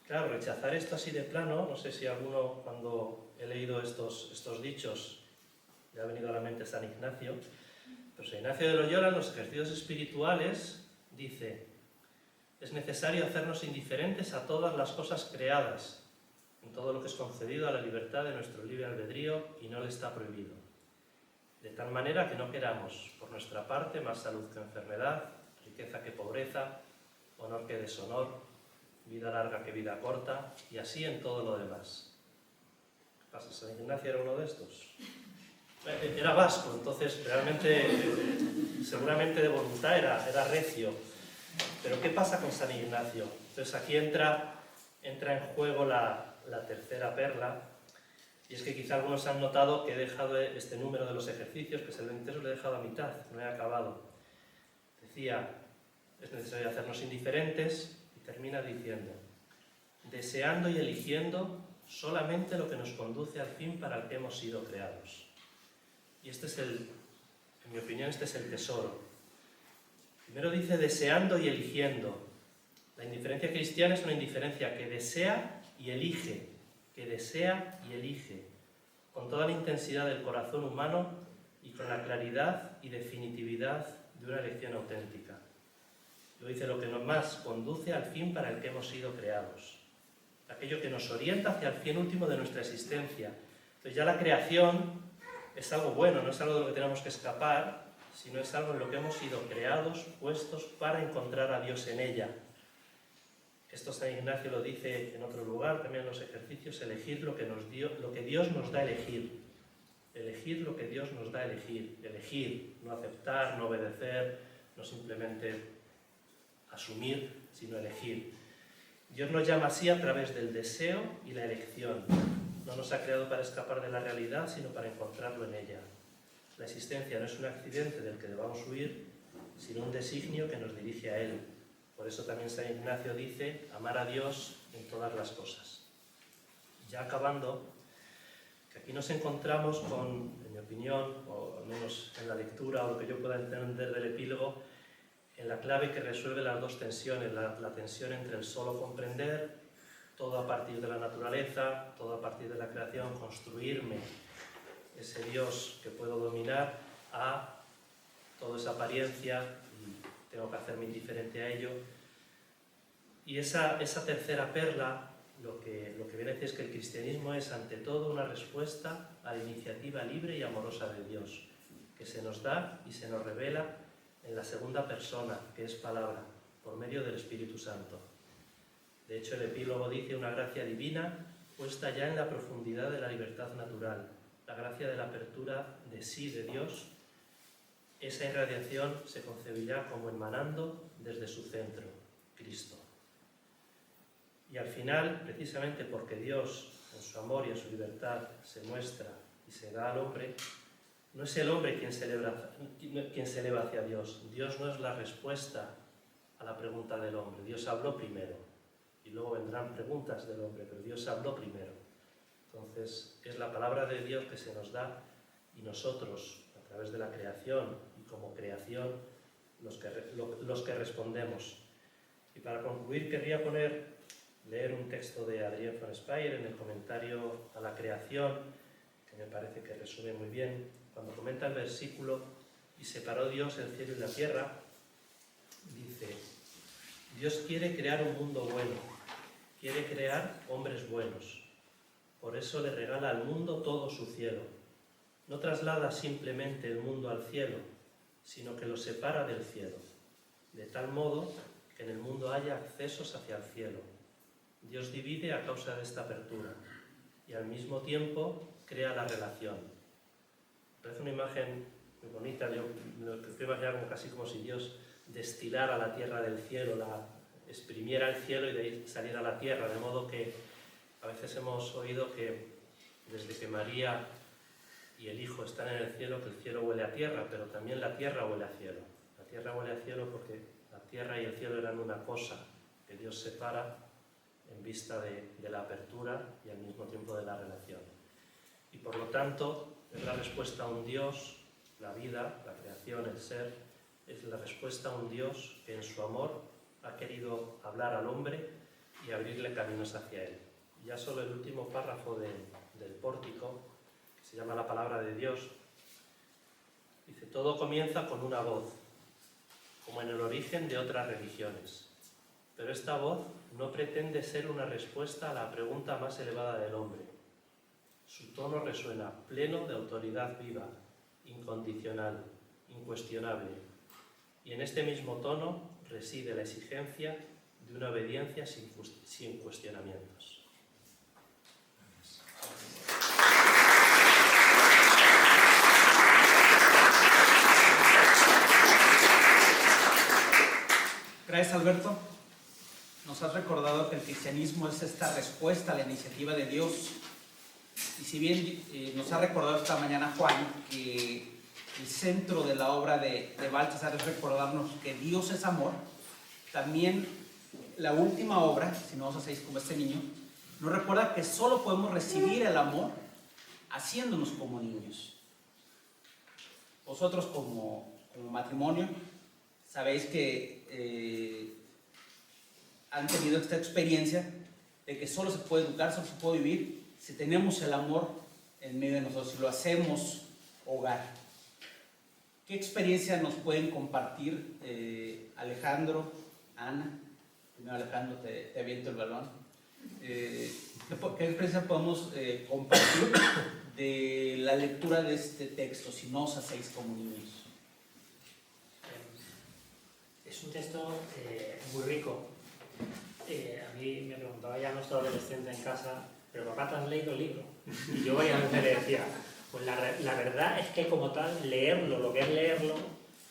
claro, rechazar esto así de plano, no sé si alguno, cuando he leído estos dichos, le ha venido a la mente San Ignacio, pero San Ignacio de Loyola, en los ejercicios espirituales, dice: es necesario hacernos indiferentes a todas las cosas creadas, en todo lo que es concedido a la libertad de nuestro libre albedrío y no le está prohibido, de tal manera que no queramos, por nuestra parte, más salud que enfermedad, riqueza que pobreza, honor que deshonor, vida larga que vida corta, y así en todo lo demás. ¿Qué pasa? ¿San Ignacio era uno de estos? Era vasco, entonces realmente, seguramente de voluntad era recio. Pero ¿qué pasa con San Ignacio? Entonces aquí entra en juego la tercera perla, y es que quizá algunos han notado que he dejado este número de los ejercicios, que es el 23, lo he dejado a mitad, no he acabado. Decía: es necesario hacernos indiferentes, y termina diciendo: deseando y eligiendo solamente lo que nos conduce al fin para el que hemos sido creados. Y este es en mi opinión, este es el tesoro. Primero dice deseando y eligiendo. La indiferencia cristiana es una indiferencia que desea y elige, que desea y elige, con toda la intensidad del corazón humano y con la claridad y definitividad de una elección auténtica. Luego dice lo que nos más conduce al fin para el que hemos sido creados, aquello que nos orienta hacia el fin último de nuestra existencia. Entonces ya la creación es algo bueno, no es algo de lo que tenemos que escapar, sino es algo en lo que hemos sido creados, puestos para encontrar a Dios en ella. Esto San Ignacio lo dice en otro lugar, también en los ejercicios: elegir lo que Dios nos da a elegir. Elegir lo que Dios nos da a elegir. Elegir, no aceptar, no obedecer, no simplemente asumir, sino elegir. Dios nos llama así a través del deseo y la elección. No nos ha creado para escapar de la realidad, sino para encontrarlo en ella. La existencia no es un accidente del que debamos huir, sino un designio que nos dirige a Él. Por eso también San Ignacio dice: amar a Dios en todas las cosas. Ya acabando, que aquí nos encontramos con, en mi opinión, o al menos en la lectura o lo que yo pueda entender del epílogo, en la clave que resuelve las dos tensiones, la tensión entre el solo comprender, todo a partir de la naturaleza, todo a partir de la creación, construirme ese Dios que puedo dominar, a toda esa apariencia y tengo que hacerme indiferente a ello. Y esa tercera perla lo que viene a decir es que el cristianismo es ante todo una respuesta a la iniciativa libre y amorosa de Dios, que se nos da y se nos revela en la segunda persona, que es palabra, por medio del Espíritu Santo. De hecho, el epílogo dice: una gracia divina puesta ya en la profundidad de la libertad natural, la gracia de la apertura de sí de Dios. Esa irradiación se concebirá como emanando desde su centro, Cristo. Y al final, precisamente porque Dios, en su amor y en su libertad, se muestra y se da al hombre, no es el hombre quien se eleva hacia Dios. Dios no es la respuesta a la pregunta del hombre. Dios habló primero. Y luego vendrán preguntas del hombre, pero Dios habló primero. Entonces, es la palabra de Dios que se nos da y nosotros, a través de la creación y como creación, los que respondemos. Y para concluir, querría leer un texto de Adrien von Speyer en el comentario a la creación, que me parece que resume muy bien, cuando comenta el versículo: y separó Dios el cielo y la tierra, dice: Dios quiere crear un mundo bueno, quiere crear hombres buenos. Por eso le regala al mundo todo su cielo. No traslada simplemente el mundo al cielo, sino que lo separa del cielo, de tal modo que en el mundo haya accesos hacia el cielo. Dios divide a causa de esta apertura y al mismo tiempo crea la relación. Me parece una imagen muy bonita. Yo me lo estoy imaginando casi como si Dios destilara la tierra del cielo, exprimiera el cielo y de ahí saliera la tierra, de modo que a veces hemos oído que desde que María y el Hijo están en el cielo, que el cielo huele a tierra, pero también la tierra huele a cielo. La tierra huele a cielo porque la tierra y el cielo eran una cosa que Dios separa en vista de la apertura y al mismo tiempo de la relación. Y por lo tanto, es la respuesta a un Dios, la vida, la creación, el ser, es la respuesta a un Dios que en su amor ha querido hablar al hombre y abrirle caminos hacia él. Ya solo el último párrafo del pórtico, que se llama la palabra de Dios, dice: todo comienza con una voz, como en el origen de otras religiones. Pero esta voz no pretende ser una respuesta a la pregunta más elevada del hombre. Su tono resuena pleno de autoridad viva, incondicional, incuestionable. Y en este mismo tono reside la exigencia de una obediencia sin cuestionamientos. Gracias, Alberto. Nos has recordado que el cristianismo es esta respuesta a la iniciativa de Dios. Y si bien nos ha recordado esta mañana Juan que el centro de la obra de Baltasar es recordarnos que Dios es amor, también la última obra, si no os hacéis como este niño, nos recuerda que solo podemos recibir el amor haciéndonos como niños. Vosotros como matrimonio sabéis que han tenido esta experiencia de que solo se puede educar, solo se puede vivir si tenemos el amor en medio de nosotros, si lo hacemos hogar. ¿Qué experiencia nos pueden compartir Alejandro, Ana? Primero Alejandro, te aviento el balón. ¿Qué experiencia podemos compartir de la lectura de este texto, si no os hacéis como niños? Es un texto muy rico. A mí me preguntaba ya nuestro adolescente en casa: ¿pero papá, te has leído el libro? Y yo varias veces le decía: pues la verdad es que como tal, leerlo, lo que es leerlo,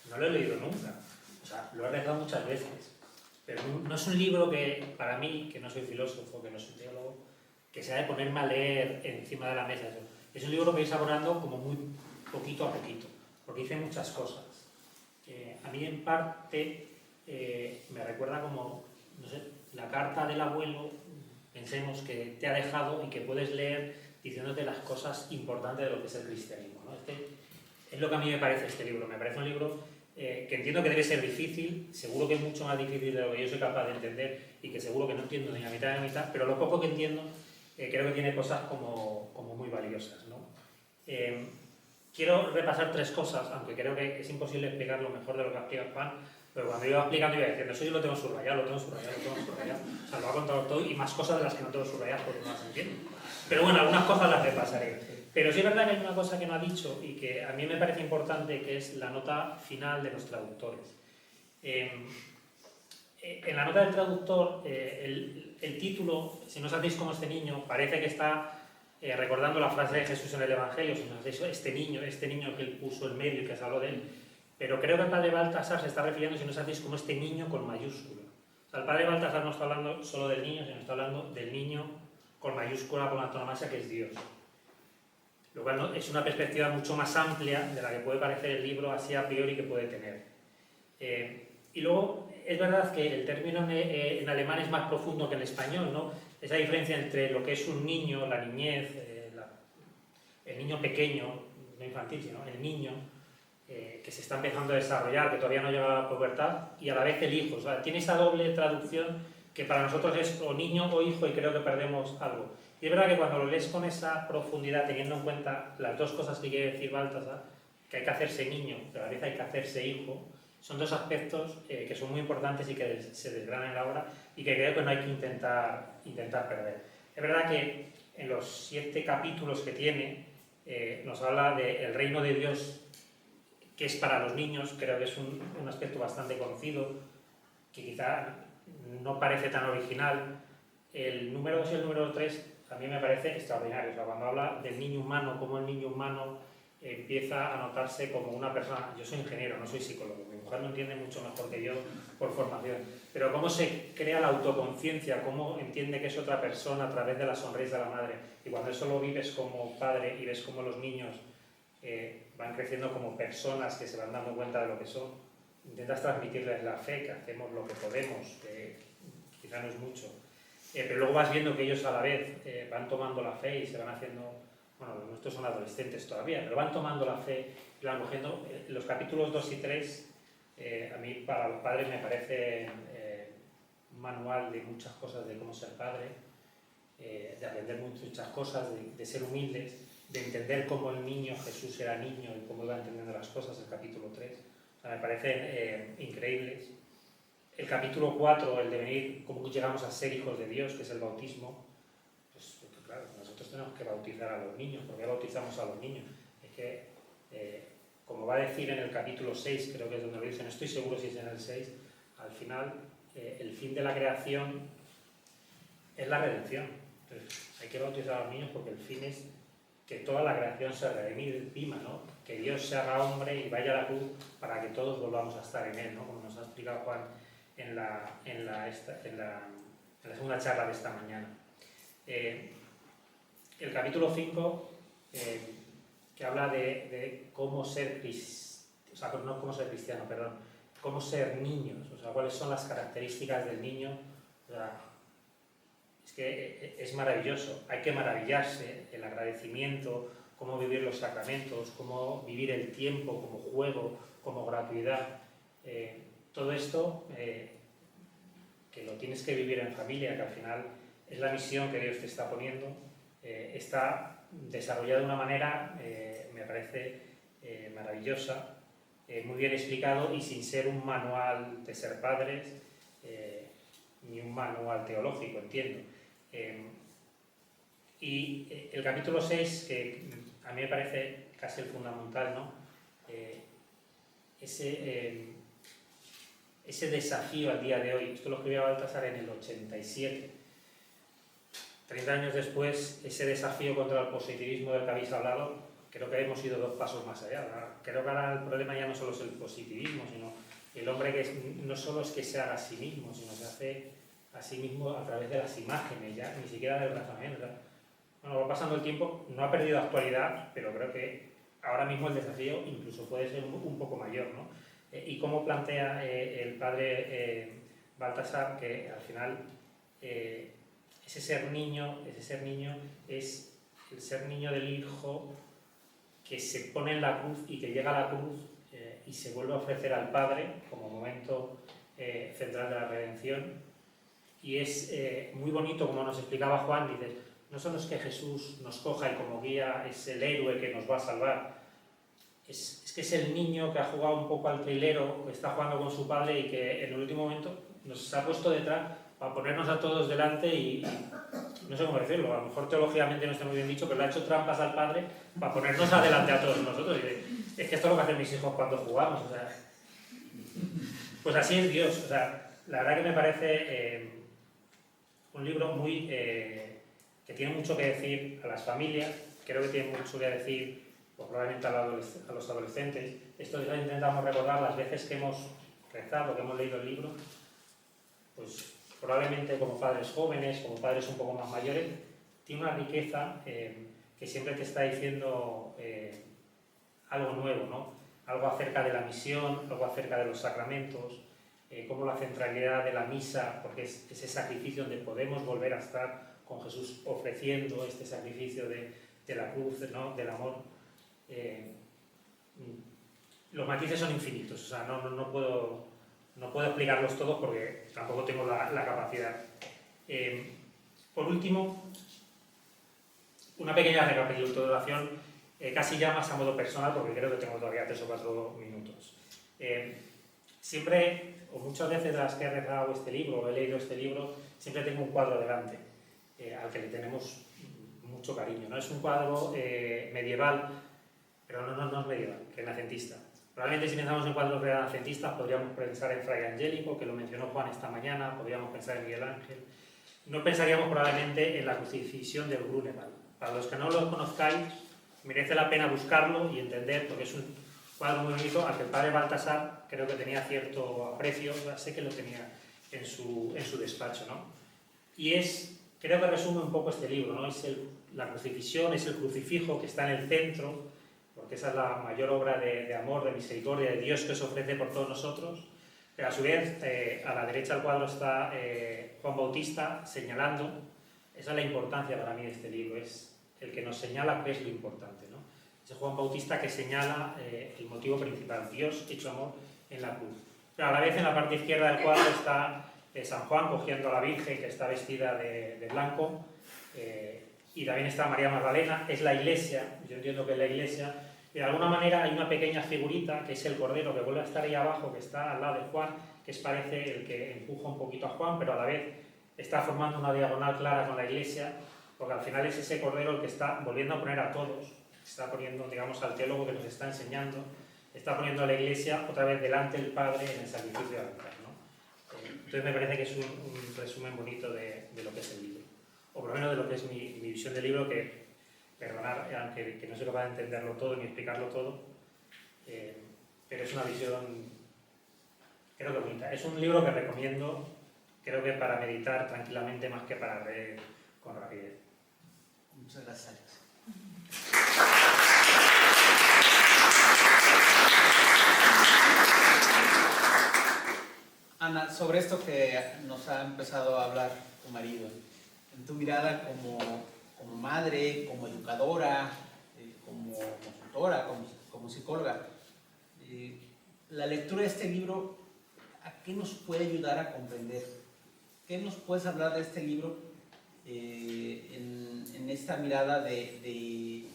no lo he leído nunca. O sea, lo he rezado muchas veces. Pero no es un libro que, para mí, que no soy filósofo, que no soy teólogo, que sea de ponerme a leer encima de la mesa. Es un libro que voy saboreando como muy poquito a poquito, porque hice muchas cosas. A mí, en parte, me recuerda como, no sé, la carta del abuelo, pensemos, que te ha dejado y que puedes leer diciéndote las cosas importantes de lo que es el cristianismo, ¿no? Es lo que a mí me parece este libro. Me parece un libro que entiendo que debe ser difícil, seguro que es mucho más difícil de lo que yo soy capaz de entender y que seguro que no entiendo ni la mitad de la mitad, pero lo poco que entiendo creo que tiene cosas como muy valiosas, ¿no? Quiero repasar tres cosas, aunque creo que es imposible explicarlo mejor de lo que explica Juan, pero cuando iba explicando iba diciendo: eso yo lo tengo subrayado. O sea, lo ha contado todo y más cosas de las que no tengo subrayadas porque no las entiendo. Pero bueno, algunas cosas las repasaré. Pero sí es verdad que hay una cosa que no ha dicho y que a mí me parece importante, que es la nota final de los traductores. En la nota del traductor, el título, si no sabéis cómo este niño, parece que está recordando la frase de Jesús en el Evangelio, si no sabéis, este niño que él puso en medio y que se habló de él. Pero creo que el padre Baltasar se está refiriendo, si no sabéis, como este niño con mayúscula. O El padre Baltasar no está hablando solo del niño, sino está hablando del niño con mayúscula, con antonomasia, que es Dios. Lo cual es una perspectiva mucho más amplia de la que puede parecer el libro así a priori que puede tener. Y luego, es verdad que el término en alemán es más profundo que en español, ¿no? Esa diferencia entre lo que es un niño, la niñez, el niño pequeño, no infantil, sino el niño, que se está empezando a desarrollar, que todavía no llega a la pubertad, y a la vez el hijo. O sea, tiene esa doble traducción que para nosotros es o niño o hijo, y creo que perdemos algo. Y es verdad que cuando lo lees con esa profundidad, teniendo en cuenta las dos cosas que quiere decir Baltasar, que hay que hacerse niño, pero a la vez hay que hacerse hijo, son dos aspectos que son muy importantes y que se desgranan en la obra y que creo que no hay que intentar perder. Es verdad que en los 7 capítulos que tiene, nos habla del reino de Dios, que es para los niños. Creo que es un aspecto bastante conocido, que quizá no parece tan original. El número 2 y el número 3 a mí me parece extraordinario. O sea, cuando habla del niño humano, cómo el niño humano empieza a notarse como una persona. Yo soy ingeniero, no soy psicólogo, mi mujer lo entiende mucho mejor que yo por formación, pero cómo se crea la autoconciencia, cómo entiende que es otra persona a través de la sonrisa de la madre. Y cuando eso lo vives como padre y ves cómo los niños van creciendo como personas que se van dando cuenta de lo que son, intentas transmitirles la fe, que hacemos lo que podemos, que quizá no es mucho, pero luego vas viendo que ellos a la vez van tomando la fe y se van haciendo, bueno, los nuestros son adolescentes todavía, pero van tomando la fe y la van cogiendo. Los capítulos 2 y 3, a mí para los padres me parece un manual de muchas cosas de cómo ser padre, de aprender muchas cosas, de ser humildes, de entender cómo el niño, Jesús era niño y cómo iba entendiendo las cosas, el capítulo 3. O sea, me parecen increíbles. El capítulo 4, el de venir, cómo llegamos a ser hijos de Dios, que es el bautismo. Pues claro, nosotros tenemos que bautizar a los niños. ¿Por qué bautizamos a los niños? Es que, como va a decir en el capítulo 6, creo que es donde lo dice, no estoy seguro si es en el 6, al final, el fin de la creación es la redención. Entonces, hay que bautizar a los niños porque el fin es que toda la creación se redima, ¿no? Que Dios se haga hombre y vaya a la cruz para que todos volvamos a estar en Él, ¿no? Como nos ha explicado Juan en la segunda charla de esta mañana. El capítulo 5, que habla de cómo ser cristiano, o sea, no cómo ser cristiano, perdón, cómo ser niños, o sea, cuáles son las características del niño. O sea, es que es maravilloso, hay que maravillarse, el agradecimiento, cómo vivir los sacramentos, cómo vivir el tiempo como juego, como gratuidad. Todo esto que lo tienes que vivir en familia, que al final es la misión que Dios te está poniendo, está desarrollada de una manera, me parece maravillosa, muy bien explicado y sin ser un manual de ser padres, ni un manual teológico, entiendo. Y el capítulo 6, que a mí me parece casi el fundamental, ¿no? Ese desafío al día de hoy, esto lo escribía Baltasar en el 87, 30 años después, ese desafío contra el positivismo del que habéis hablado, creo que hemos ido 2 pasos más allá. Creo que ahora el problema ya no solo es el positivismo, sino el hombre que no solo es que se haga a sí mismo, sino que hace a sí mismo a través de las imágenes, ya ni siquiera del razonamiento. Bueno, va pasando el tiempo, no ha perdido actualidad, pero creo que ahora mismo el desafío incluso puede ser un poco mayor, ¿no? Y cómo plantea el padre Baltasar que al final ese ser niño es el ser niño del hijo que se pone en la cruz y que llega a la cruz y se vuelve a ofrecer al Padre como momento central de la redención. Y es muy bonito, como nos explicaba Juan, dice, no solo es que Jesús nos coja y como guía es el héroe que nos va a salvar, es que es el niño que ha jugado un poco al trilero, que está jugando con su padre y que en el último momento nos ha puesto detrás para ponernos a todos delante y no sé cómo decirlo, a lo mejor teológicamente no está muy bien dicho, pero le ha hecho trampas al padre para ponernos adelante a todos nosotros. Y es que esto es lo que hacen mis hijos cuando jugamos, o sea, pues así es Dios. O sea, la verdad que me parece un libro muy que tiene mucho que decir a las familias, creo que tiene mucho que decir pues, probablemente a los adolescentes. Esto ya intentamos recordar las veces que hemos rezado, que hemos leído el libro. pues probablemente como padres jóvenes, como padres un poco más mayores, tiene una riqueza que siempre te está diciendo algo nuevo, ¿no? Algo acerca de la misión, algo acerca de los sacramentos, como la centralidad de la misa, porque es ese sacrificio donde podemos volver a estar con Jesús ofreciendo este sacrificio de la cruz, ¿no? Del amor. Los matices son infinitos, o sea, no puedo explicarlos todos porque tampoco tengo la capacidad. Por último, una pequeña recapitulación, casi ya más a modo personal, porque creo que tengo todavía 3 o 4 minutos. Siempre, o muchas veces de las que he rezado este libro, o he leído este libro, siempre tengo un cuadro delante, al que le tenemos mucho cariño, ¿no? Es un cuadro medieval, pero no es medieval, renacentista. Probablemente si pensamos en cuadros renacentistas podríamos pensar en Fray Angélico, que lo mencionó Juan esta mañana, podríamos pensar en Miguel Ángel. No pensaríamos probablemente en la crucifixión del Grunewald. Para los que no lo conozcáis, merece la pena buscarlo y entender, porque es un cuadro muy bonito al que el padre Baltasar creo que tenía cierto aprecio, sé que lo tenía en su despacho, ¿no? Y creo que resume un poco este libro, ¿no? Es la crucifixión, es el crucifijo que está en el centro, porque esa es la mayor obra de amor, de misericordia de Dios que se ofrece por todos nosotros. Pero a su vez, a la derecha del cuadro está Juan Bautista señalando, esa es la importancia para mí de este libro, es el que nos señala qué es lo importante, ¿no? Ese Juan Bautista que señala el motivo principal, Dios hecho amor en la cruz. Pero a la vez en la parte izquierda del cuadro está San Juan cogiendo a la Virgen que está vestida de blanco, y también está María Magdalena, es la Iglesia, yo entiendo que es la Iglesia, y de alguna manera hay una pequeña figurita que es el Cordero que vuelve a estar ahí abajo, que está al lado de Juan, que parece el que empuja un poquito a Juan, pero a la vez está formando una diagonal clara con la Iglesia, porque al final es ese Cordero el que está volviendo a poner a todos, está poniendo, digamos, al teólogo que nos está enseñando, está poniendo a la Iglesia otra vez delante del Padre en el sacrificio del altar, ¿no? Entonces me parece que es un resumen bonito de lo que es el libro, o por lo menos de lo que es mi visión del libro, que perdonar, aunque que no soy capaz de entenderlo todo ni explicarlo todo, pero es una visión, creo que bonita. Es un libro que recomiendo, creo que para meditar tranquilamente más que para leer con rapidez. Muchas gracias, Alex. Ana, sobre esto que nos ha empezado a hablar tu marido, en tu mirada como madre, como educadora, como consultora, como psicóloga, la lectura de este libro, ¿a qué nos puede ayudar a comprender? ¿Qué nos puedes hablar de este libro en esta mirada de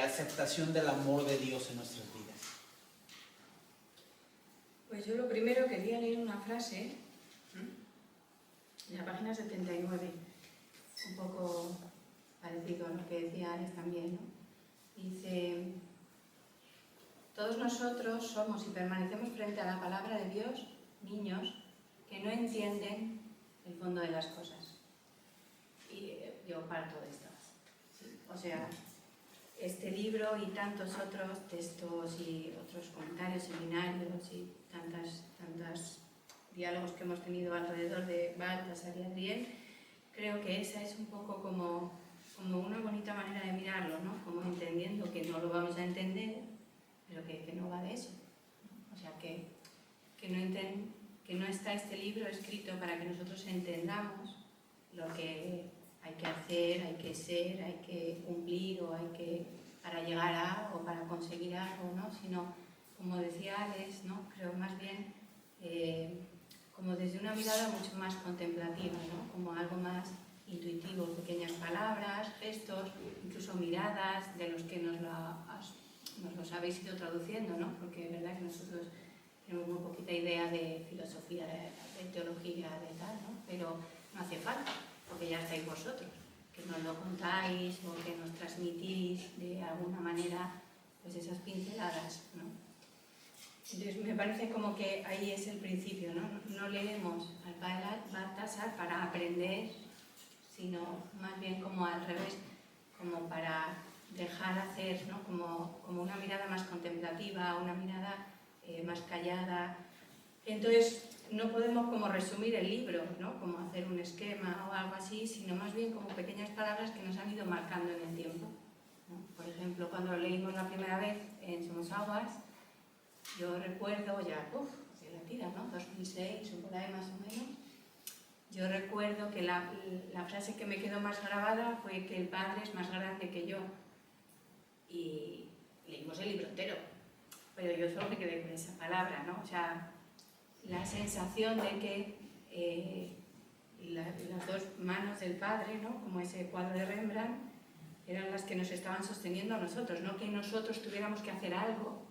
aceptación del amor de Dios en nuestras vidas? Pues yo lo primero quería leer una frase en la página 79, un poco parecido a lo que decía Alex también, ¿no? Dice: todos nosotros somos y permanecemos frente a la palabra de Dios niños que no entienden el fondo de las cosas. Y yo parto de esto. Sí. O sea, este libro y tantos otros textos y otros comentarios, seminarios y tantas diálogos que hemos tenido alrededor de Baltasar y Adriel, creo que esa es un poco como una bonita manera de mirarlo, ¿no? Como entendiendo que no lo vamos a entender, pero que no va de eso. O sea, que no está este libro escrito para que nosotros entendamos lo que hay que hacer, hay que ser, hay que cumplir o hay que para llegar a o para conseguir algo, ¿no? Sino, como decía Alex, ¿no? Creo más bien como desde una mirada mucho más contemplativa, ¿no? Como algo más intuitivo, pequeñas palabras, gestos, incluso miradas de los que nos los habéis ido traduciendo, ¿no? Porque es verdad que nosotros tenemos muy poquita idea de filosofía, de teología, de tal, ¿no? Pero no hace falta, porque ya estáis vosotros, que nos lo contáis o que nos transmitís de alguna manera pues esas pinceladas, ¿no? Entonces me parece como que ahí es el principio, ¿no? No leemos al padre Baltasar para aprender, sino más bien como al revés, como para dejar hacer, ¿no? Como una mirada más contemplativa, una mirada más callada, Entonces, no podemos como resumir el libro, ¿no? Como hacer un esquema o algo así, sino más bien como pequeñas palabras que nos han ido marcando en el tiempo, ¿no? Por ejemplo, cuando lo leímos la primera vez en Somos Aguas, yo recuerdo ya, se la tira, ¿no? 2006 o por ahí más o menos. Yo recuerdo que la frase que me quedó más grabada fue que el Padre es más grande que yo. Y leímos el libro entero, pero yo solo me quedé con esa palabra, ¿no? O sea, la sensación de que las dos manos del Padre, ¿no? Como ese cuadro de Rembrandt, eran las que nos estaban sosteniendo a nosotros, no que nosotros tuviéramos que hacer algo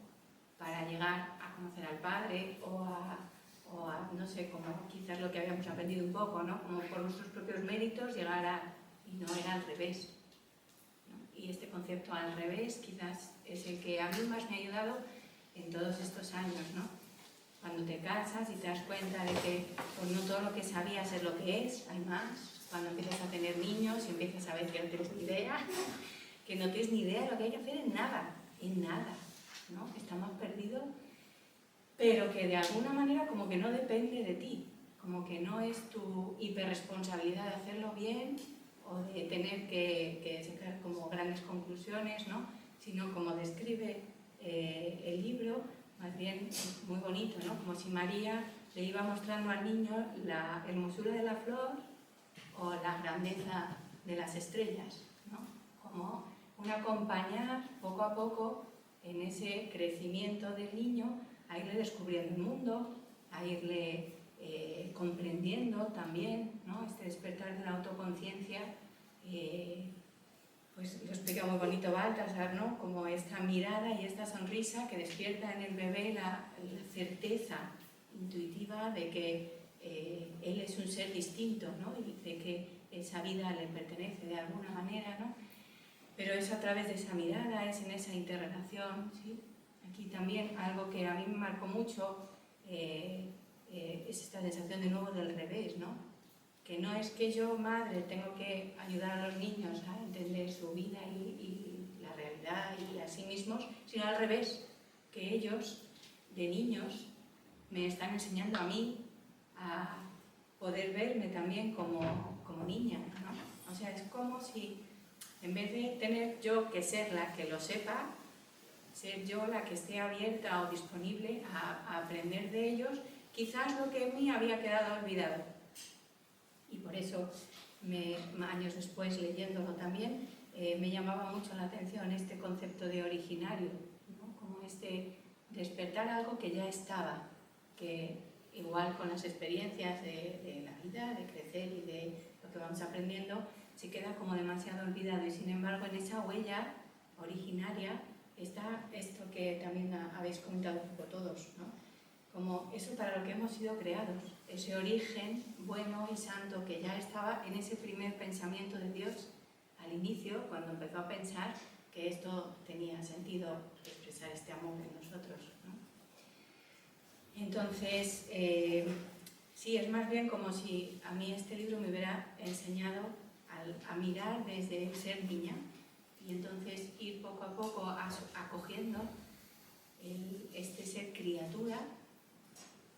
para llegar a conocer al Padre o a no sé, como quizás lo que habíamos aprendido un poco, ¿no? Como por nuestros propios méritos llegar a... y no era al revés, ¿no? Y este concepto al revés quizás es el que a mí más me ha ayudado en todos estos años, ¿no? Cuando te casas y te das cuenta de que pues, no todo lo que sabías es lo que es, hay más. Cuando empiezas a tener niños y empiezas a ver que no tienes ni idea, que no tienes ni idea de lo que hay que hacer en nada, ¿no? Estamos perdidos, pero que de alguna manera como que no depende de ti, como que no es tu hiperresponsabilidad de hacerlo bien o de tener que sacar como grandes conclusiones, ¿no? Sino como describe el libro, más bien muy bonito, ¿no? Como si María le iba mostrando al niño la hermosura de la flor o la grandeza de las estrellas, ¿no? Como un acompañar poco a poco en ese crecimiento del niño, a irle descubriendo el mundo, a irle comprendiendo también, ¿no? Este despertar de la autoconciencia, pues lo explica muy bonito Baltasar, ¿no? Como esta mirada y esta sonrisa que despierta en el bebé la certeza intuitiva de que él es un ser distinto, ¿no? Y de que esa vida le pertenece de alguna manera, ¿no? Pero es a través de esa mirada, es en esa interrelación, ¿sí? Aquí también algo que a mí me marcó mucho es esta sensación de nuevo del revés, ¿no? Que no es que yo, madre, tengo que ayudar a los niños a entender su vida y la realidad y a sí mismos, sino al revés, que ellos, de niños, me están enseñando a mí a poder verme también como niña, ¿no? O sea, es como si en vez de tener yo que ser la que lo sepa, ser yo la que esté abierta o disponible a aprender de ellos, quizás lo que en mí había quedado olvidado. Y por eso, años después, leyéndolo también, me llamaba mucho la atención este concepto de originario, ¿no? Como este despertar algo que ya estaba, que igual con las experiencias de la vida, de crecer y de lo que vamos aprendiendo, se queda como demasiado olvidado. Y sin embargo, en esa huella originaria está esto que también habéis comentado un poco todos, ¿no? Como eso para lo que hemos sido creados, ese origen bueno y santo que ya estaba en ese primer pensamiento de Dios al inicio, cuando empezó a pensar que esto tenía sentido expresar este amor en nosotros, ¿no? Entonces, sí, es más bien como si a mí este libro me hubiera enseñado a mirar desde el ser niña y entonces ir poco a poco acogiendo este ser criatura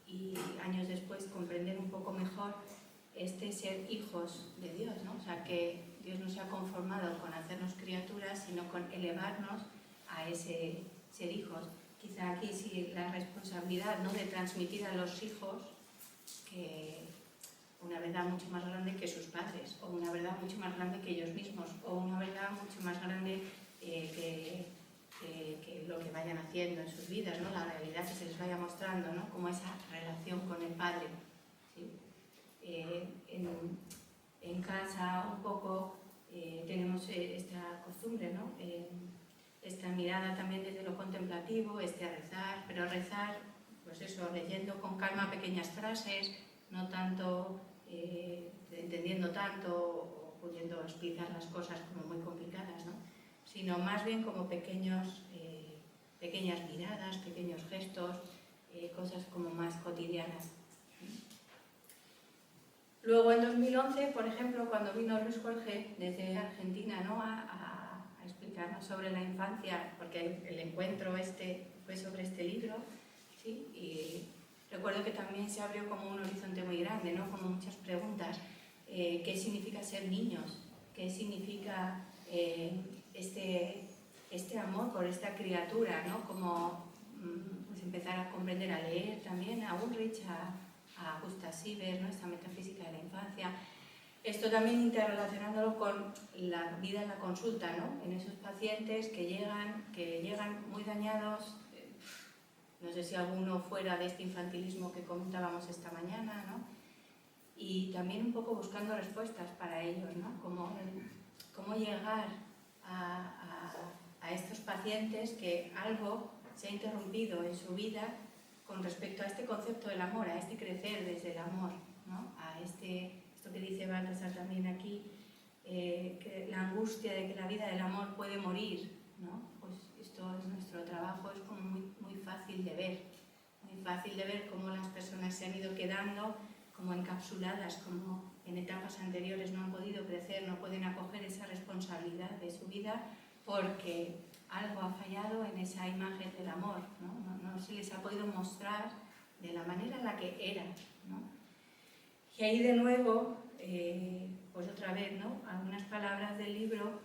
y años después comprender un poco mejor este ser hijos de Dios, ¿no? O sea, que Dios no se ha conformado con hacernos criaturas, sino con elevarnos a ese ser hijos. Quizá aquí sí la responsabilidad, ¿no?, de transmitir a los hijos que una verdad mucho más grande que sus padres, o una verdad mucho más grande que ellos mismos, o una verdad mucho más grande que lo que vayan haciendo en sus vidas, ¿no? La realidad que se les vaya mostrando, ¿no? Como esa relación con el Padre, ¿sí? En casa un poco tenemos esta costumbre, ¿no? Esta mirada también desde lo contemplativo, rezar, pero rezar, pues eso, leyendo con calma pequeñas frases, no tanto entendiendo tanto o pudiendo explicar las cosas como muy complicadas, ¿no? Sino más bien como pequeñas miradas, pequeños gestos, cosas como más cotidianas. Luego en 2011, por ejemplo, cuando vino Luis Jorge desde Argentina, ¿no?, a explicarnos sobre la infancia, porque el encuentro fue sobre este libro, ¿sí? Y recuerdo que también se abrió como un horizonte muy grande, ¿no? Como muchas preguntas. ¿Qué significa ser niños? ¿Qué significa este amor por esta criatura, ¿no? Como pues empezar a comprender, a leer también a Ulrich, a Gustav Sieber, ¿no? Esta metafísica de la infancia. Esto también interrelacionándolo con la vida en la consulta, ¿no? En esos pacientes que llegan muy dañados, no sé si alguno fuera de este infantilismo que comentábamos esta mañana, ¿no? Y también un poco buscando respuestas para ellos, ¿no? Cómo llegar a estos pacientes que algo se ha interrumpido en su vida con respecto a este concepto del amor, a este crecer desde el amor, ¿no? A esto que dice Baltasar también aquí, que la angustia de que la vida del amor puede morir, ¿no? Pues esto es nuestro trabajo, es como muy fácil de ver cómo las personas se han ido quedando como encapsuladas, como en etapas anteriores no han podido crecer, no pueden acoger esa responsabilidad de su vida porque algo ha fallado en esa imagen del amor, ¿no? No se les ha podido mostrar de la manera en la que eran, ¿no? Y ahí de nuevo, pues otra vez, ¿no? Algunas palabras del libro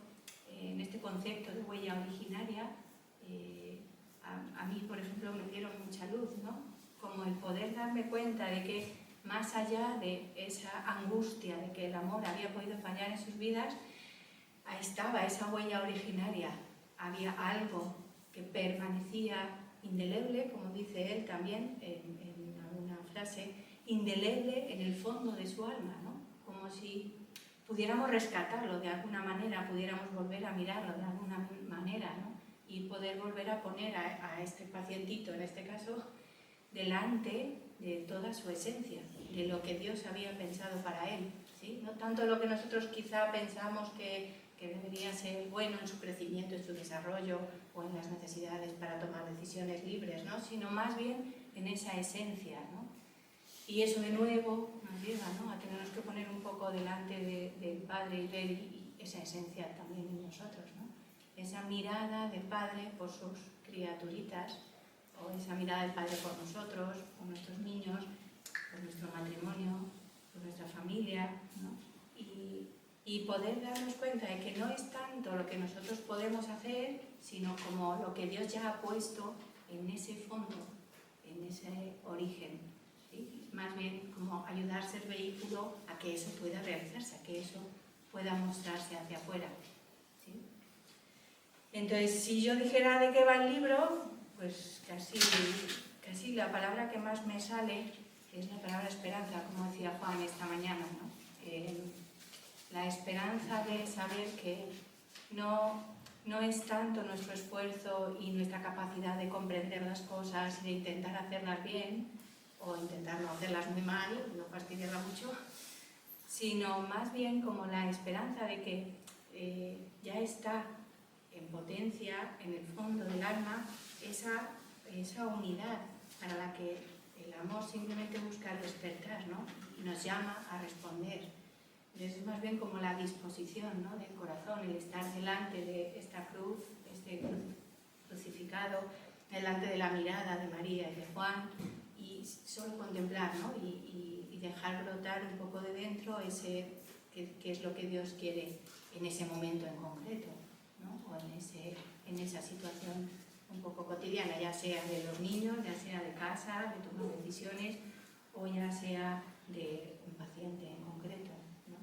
en este concepto de huella originaria, a mí, por ejemplo, me dieron mucha luz, ¿no? Como el poder darme cuenta de que más allá de esa angustia de que el amor había podido fallar en sus vidas, ahí estaba esa huella originaria. Había algo que permanecía indeleble, como dice él también en alguna frase, indeleble en el fondo de su alma, ¿no? Como si pudiéramos rescatarlo de alguna manera, pudiéramos volver a mirarlo de alguna manera, ¿no? Y poder volver a poner a este pacientito, en este caso, delante de toda su esencia, de lo que Dios había pensado para él, ¿sí? No tanto lo que nosotros quizá pensamos que debería ser bueno en su crecimiento, en su desarrollo o en las necesidades para tomar decisiones libres, ¿no? Sino más bien en esa esencia, ¿no? Y eso de nuevo nos lleva, ¿no? A tenernos que poner un poco delante del Padre y ver esa esencia también en nosotros, ¿no? Esa mirada del Padre por sus criaturitas, o esa mirada del Padre por nosotros, por nuestros niños, por nuestro matrimonio, por nuestra familia, ¿no? Y poder darnos cuenta de que no es tanto lo que nosotros podemos hacer, sino como lo que Dios ya ha puesto en ese fondo, en ese origen, ¿sí? Más bien como ayudar a ser vehículo a que eso pueda realizarse, a que eso pueda mostrarse hacia afuera, ¿sí? Entonces, si yo dijera de qué va el libro, pues casi la palabra que más me sale es la palabra esperanza, como decía Juan esta mañana, ¿no? La esperanza de saber que no es tanto nuestro esfuerzo y nuestra capacidad de comprender las cosas y de intentar hacerlas bien, o intentar no hacerlas muy mal, no fastidiarla mucho, sino más bien como la esperanza de que ya está en potencia, en el fondo del alma, esa unidad para la que el amor simplemente busca despertar, ¿no? Y nos llama a responder. Es más bien como la disposición, ¿no? Del corazón, el estar delante de esta cruz, este crucificado, delante de la mirada de María y de Juan, y solo contemplar, ¿no? Y dejar brotar un poco de dentro ese que es lo que Dios quiere en ese momento en concreto, ¿no? O en esa situación un poco cotidiana, ya sea de los niños, ya sea de casa, de tomar decisiones, o ya sea de un paciente en concreto, ¿no?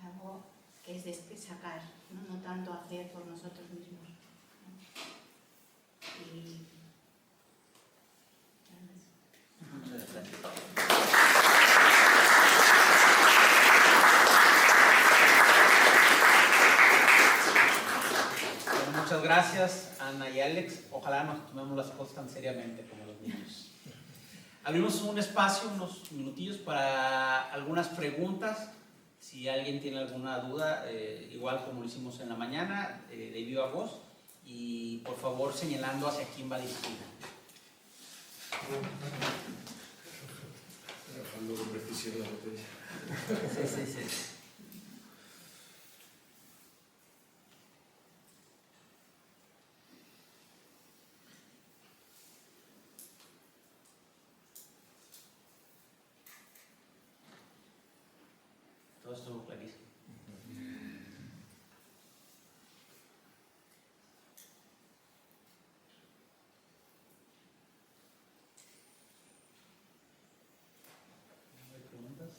Algo que es de sacar, no tanto hacer por nosotros mismos, ¿no? Y Muchas gracias. Bueno, muchas gracias, Ana y Alex. Ojalá nos tomemos las cosas tan seriamente como los niños. Abrimos un espacio, unos minutillos para algunas preguntas. Si alguien tiene alguna duda, igual como lo hicimos en la mañana, de viva voz, y por favor señalando hacia quién va dirigida. Trabajando con precisión la botella. Sí. esto es muy clarísimo. ¿Hay preguntas?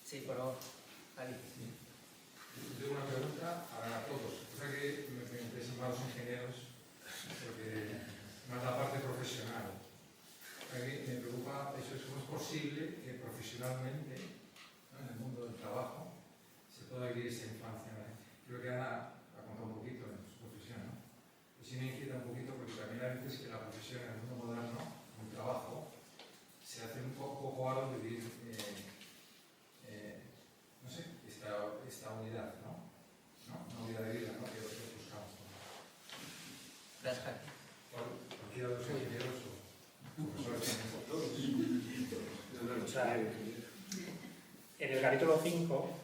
Sí, por favor. Ali. Yo tengo una pregunta a todos. O sea que me interesan más los ingenieros, porque más la parte profesional. A mí me preocupa eso, es cómo es posible que profesionalmente, ¿no?, en el mundo del trabajo, se pueda vivir esa infancia, ¿no? Creo que Ana ha contado un poquito en su profesión, ¿no? Pero sí me inquieta un poquito porque también hay veces que la profesión en el mundo moderno, el trabajo, se hace un poco raro vivir, no sé, esta unidad, ¿no? Una unidad de vida, ¿no?, que buscamos. Gracias, Jaime. Cualquiera de los ingenieros o profesores. O sea, en el capítulo 5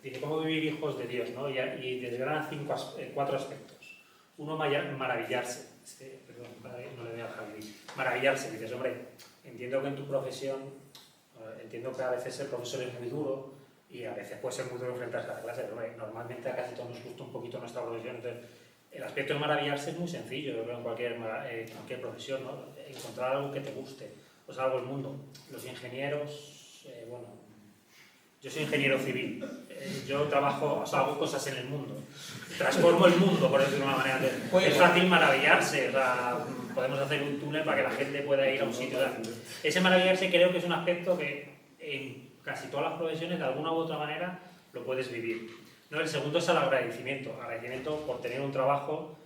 dice cómo vivir hijos de Dios, ¿no? Y desgrana 4 aspectos. Uno, maravillarse. Perdón, no le veo a Javi. Maravillarse. Dices, hombre, entiendo que en tu profesión, entiendo que a veces ser profesor es muy duro y a veces puede ser muy duro enfrentarse a la clase, pero hombre, normalmente a casi todos nos gusta un poquito nuestra profesión. Entonces, el aspecto de maravillarse es muy sencillo, yo creo, en cualquier profesión, ¿no? Encontrar algo que te guste, pues algo el mundo. Los ingenieros, bueno, yo soy ingeniero civil, yo trabajo, o sea, hago cosas en el mundo, transformo el mundo, por decirlo de una manera. Es fácil maravillarse, o sea, podemos hacer un túnel para que la gente pueda ir a un sitio. Ese maravillarse creo que es un aspecto que en casi todas las profesiones, de alguna u otra manera, lo puedes vivir. ¿No? El segundo es el agradecimiento por tener un trabajo,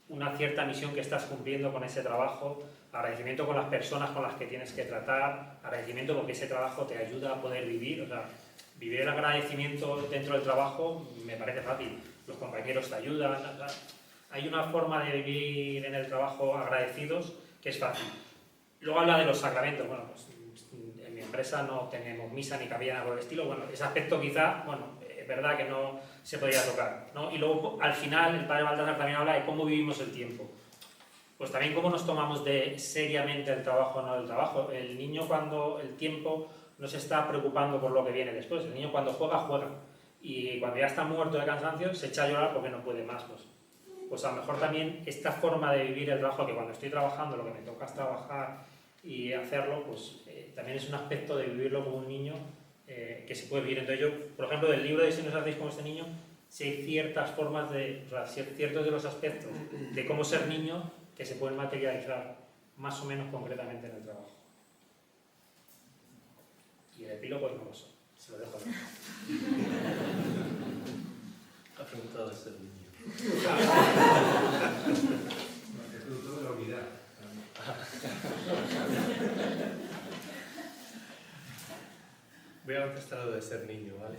una cierta misión que estás cumpliendo con ese trabajo, agradecimiento con las personas con las que tienes que tratar, agradecimiento porque ese trabajo te ayuda a poder vivir. O sea, vivir el agradecimiento dentro del trabajo me parece fácil, los compañeros te ayudan, o sea, hay una forma de vivir en el trabajo agradecidos que es fácil. Luego habla de los sacramentos. Bueno, pues en mi empresa no tenemos misa ni capilla por el estilo. Bueno, ese aspecto quizá, bueno, es verdad que no se podría tocar, ¿no? Y luego al final el padre Baltasar también habla de cómo vivimos el tiempo. Pues también cómo nos tomamos seriamente el trabajo o no el trabajo. El niño, cuando el tiempo no se está preocupando por lo que viene después. El niño cuando juega, juega. Y cuando ya está muerto de cansancio se echa a llorar porque no puede más. Pues a lo mejor también esta forma de vivir el trabajo, que cuando estoy trabajando lo que me toca es trabajar y hacerlo, pues también es un aspecto de vivirlo como un niño que se puede vivir. Entonces yo, por ejemplo, del libro de Si no os hacéis como este niño, si hay ciertas formas o sea, ciertos de los aspectos de cómo ser niño que se pueden materializar más o menos concretamente en el trabajo. Y el epílogo no lo sé, se lo dejo a Ha preguntado de ser niño. El producto de la unidad. Voy a contestar lo de ser niño, ¿vale?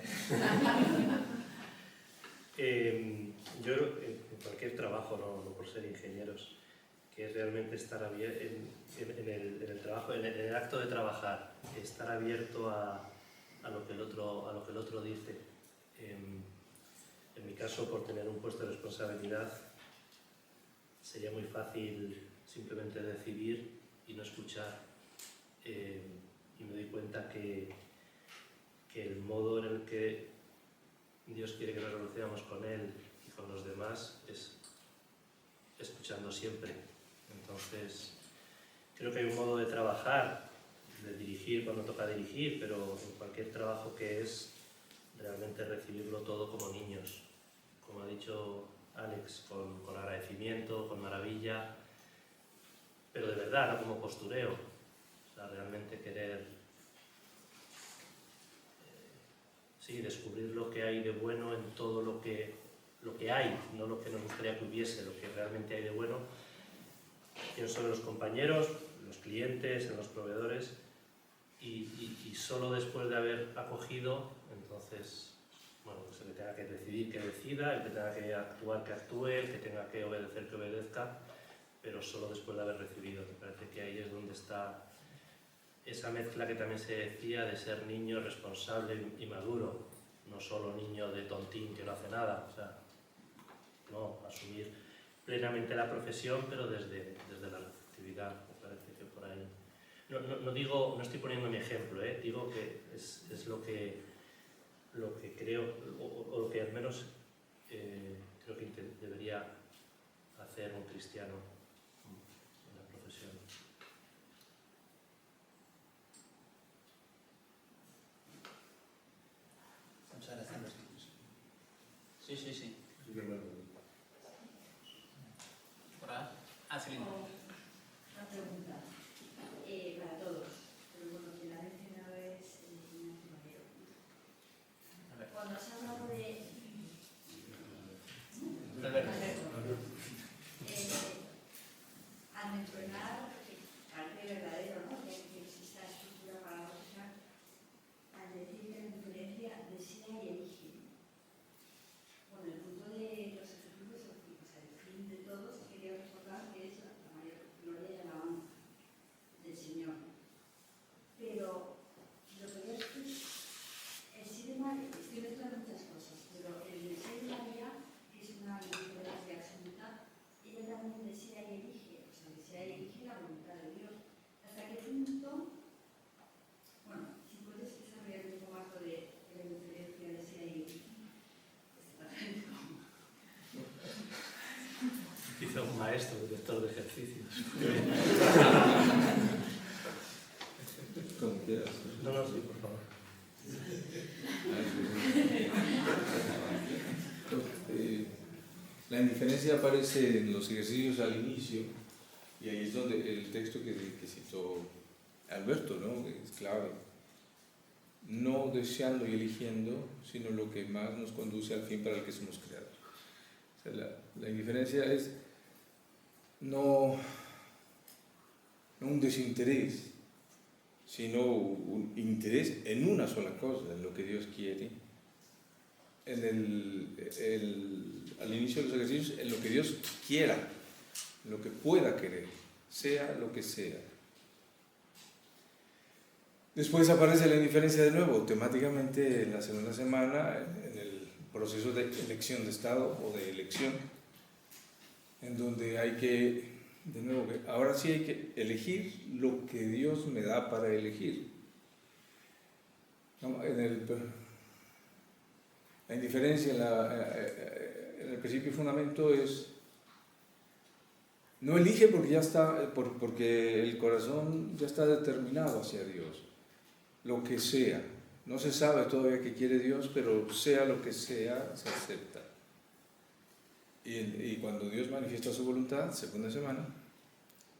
Yo en cualquier trabajo, no por ser ingenieros, que es realmente estar en el trabajo, en el acto de trabajar, estar abierto a lo que el otro dice. En mi caso, por tener un puesto de responsabilidad, sería muy fácil simplemente decidir y no escuchar. Y me doy cuenta que el modo en el que Dios quiere que nos relacionemos con Él y con los demás es escuchando siempre. Entonces, creo que hay un modo de trabajar, de dirigir cuando toca dirigir, pero en cualquier trabajo que es realmente recibirlo todo como niños. Como ha dicho Alex, con agradecimiento, con maravilla, pero de verdad, no como postureo. O sea, realmente querer descubrir lo que hay de bueno en todo lo que hay, no lo que nos gustaría que hubiese, lo que realmente hay de bueno. Pienso en los compañeros, en los clientes, en los proveedores, y solo después de haber acogido, entonces, bueno, pues el que tenga que decidir, que decida, el que tenga que actuar, que actúe, el que tenga que obedecer, que obedezca, pero solo después de haber recibido. Me parece que ahí es donde está esa mezcla que también se decía de ser niño responsable y maduro, no solo niño de tontín que no hace nada, o sea, no, asumir plenamente la profesión, pero desde la receptividad. Me parece que por ahí No digo, no estoy poniendo mi ejemplo, digo que es lo que creo, o lo que al menos creo que debería hacer un cristiano en la profesión. Muchas gracias. Sí, sí, sí. Por ahí. Ah, sí, Linda. Una pregunta para todos, pero bueno, quien la ha mencionado es Ignacio Madero. A ver. Cuando has hablado de Alberto. al mencionar, que parece verdadero, ¿no?, que exista estructura para la profesión, al decir que la diferencia desea y elige. Bueno, el punto de los ejecutivos, o sea, el fin de todos, quería recordar que es la mayor gloria y alabanza del Señor. Pero lo que voy a decir, el sí de María, estoy mezclando muchas cosas, pero el sí de María, que es una diferencia absoluta, ella también desea y elige, o sea, desea y elige la voluntad de Dios. ¿Hasta qué punto? Bueno, si puedes desarrollar un poco más lo de la diferencia de desea y elige. Quizá un maestro, director de ejercicios. Como quieras. No, sí, por favor. La indiferencia aparece en los ejercicios al inicio, y ahí es donde el texto que citó Alberto, ¿no?, es clave. No deseando y eligiendo, sino lo que más nos conduce al fin para el que somos creados. O sea, la indiferencia es no un desinterés, sino un interés en una sola cosa, en lo que Dios quiere. Al inicio de los ejercicios, en lo que Dios quiera, en lo que pueda querer, sea lo que sea. Después aparece la indiferencia de nuevo, temáticamente en la segunda semana, en el proceso de elección de Estado o de elección, en donde hay que, de nuevo, ahora sí hay que elegir lo que Dios me da para elegir. ¿No? La indiferencia en el principio y fundamento es: no elige porque ya está, porque el corazón ya está determinado hacia Dios. Lo que sea, no se sabe todavía qué quiere Dios, pero sea lo que sea, se acepta. Y cuando Dios manifiesta su voluntad, segunda semana,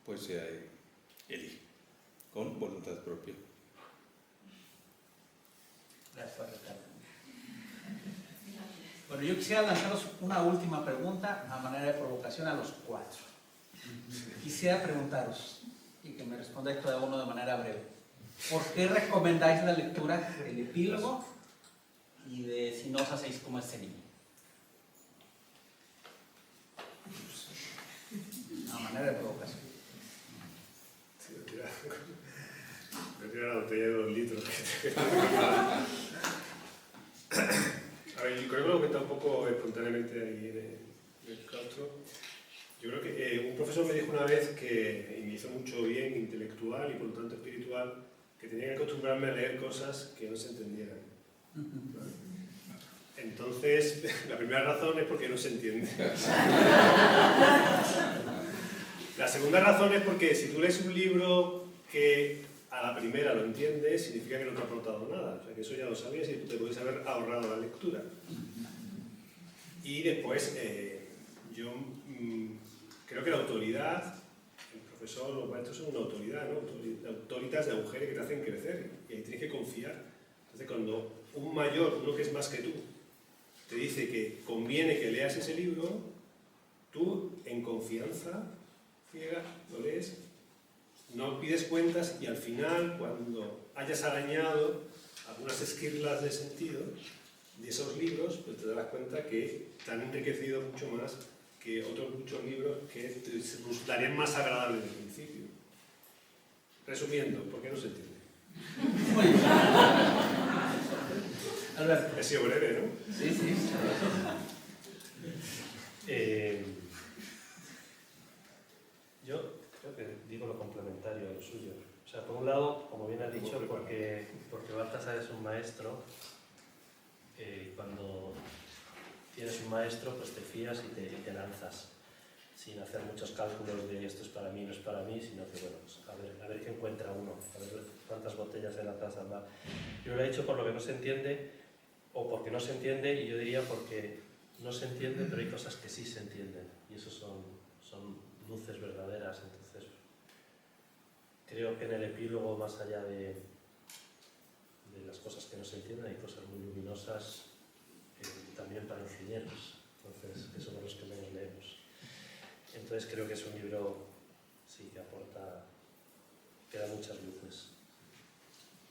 pues se elige, con voluntad propia. Gracias, Ricardo. Bueno, yo quisiera lanzaros una última pregunta a manera de provocación a los cuatro. Quisiera preguntaros, y que me respondáis cada uno de manera breve, ¿por qué recomendáis la lectura del epílogo y de Si no os hacéis como este niño? A manera de provocación. Sí, me tira la botella de 2 litros. A ver, yo creo que lo he comentado un poco espontáneamente ahí en el claustro. Yo creo que un profesor me dijo una vez que, y me hizo mucho bien intelectual y por lo tanto espiritual, que tenía que acostumbrarme a leer cosas que no se entendieran. ¿Vale? Entonces, la primera razón es porque no se entiende. La segunda razón es porque si tú lees un libro que a la primera lo entiendes, significa que no te ha aportado nada. O sea, que eso ya lo sabías y tú te puedes haber ahorrado la lectura. Y después, yo creo que la autoridad, el profesor, los maestros son una autoridad, ¿no? Autoritas de agujeros que te hacen crecer y ahí tienes que confiar. Entonces, cuando un mayor, uno que es más que tú, te dice que conviene que leas ese libro, tú, en confianza ciega, lo lees, no pides cuentas y al final, cuando hayas arañado algunas esquirlas de sentido de esos libros, pues te darás cuenta que te han enriquecido mucho más que otros muchos libros que te resultarían más agradables desde el principio. Resumiendo, ¿por qué no se entiende? Alberto. He sido breve, ¿no? Sí, sí. Yo creo que digo lo complementario a lo suyo. O O sea, por un lado, como bien has dicho, porque Baltasar es un maestro, cuando tienes un maestro, pues te fías y te lanzas, sin hacer muchos cálculos de esto es para mí, no es para mí, sino que, bueno, pues a ver qué encuentra uno, a ver cuántas botellas de la plaza va. Yo lo he hecho por lo que no se entiende, o porque no se entiende, y yo diría porque no se entiende, pero hay cosas que sí se entienden, y eso son luces verdaderas. Entonces, creo que en el epílogo, más allá de las cosas que no se entienden, hay cosas muy luminosas también para ingenieros, entonces, que somos los que menos leemos. Entonces creo que es un libro, sí, que aporta, que da muchas luces.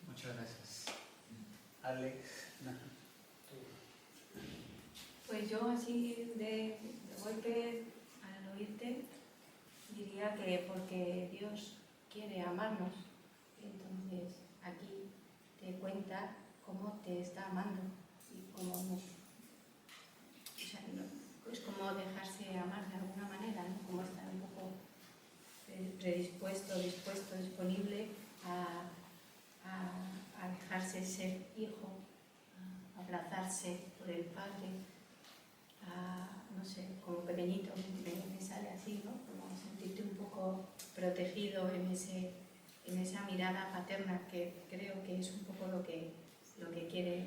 Muchas gracias. Alex. Pues yo así de golpe, al oírte, diría que porque Dios quiere amarnos, entonces aquí te cuenta cómo te está amando y cómo nos... O sea, es como dejarse amar de alguna manera, ¿no? Como estar un poco predispuesto, dispuesto, disponible a dejarse ser hijo, a abrazarse por el Padre, no sé, como pequeñito, me sale así, ¿no? Como sentirte un poco protegido en esa mirada paterna que creo que es un poco lo que quiere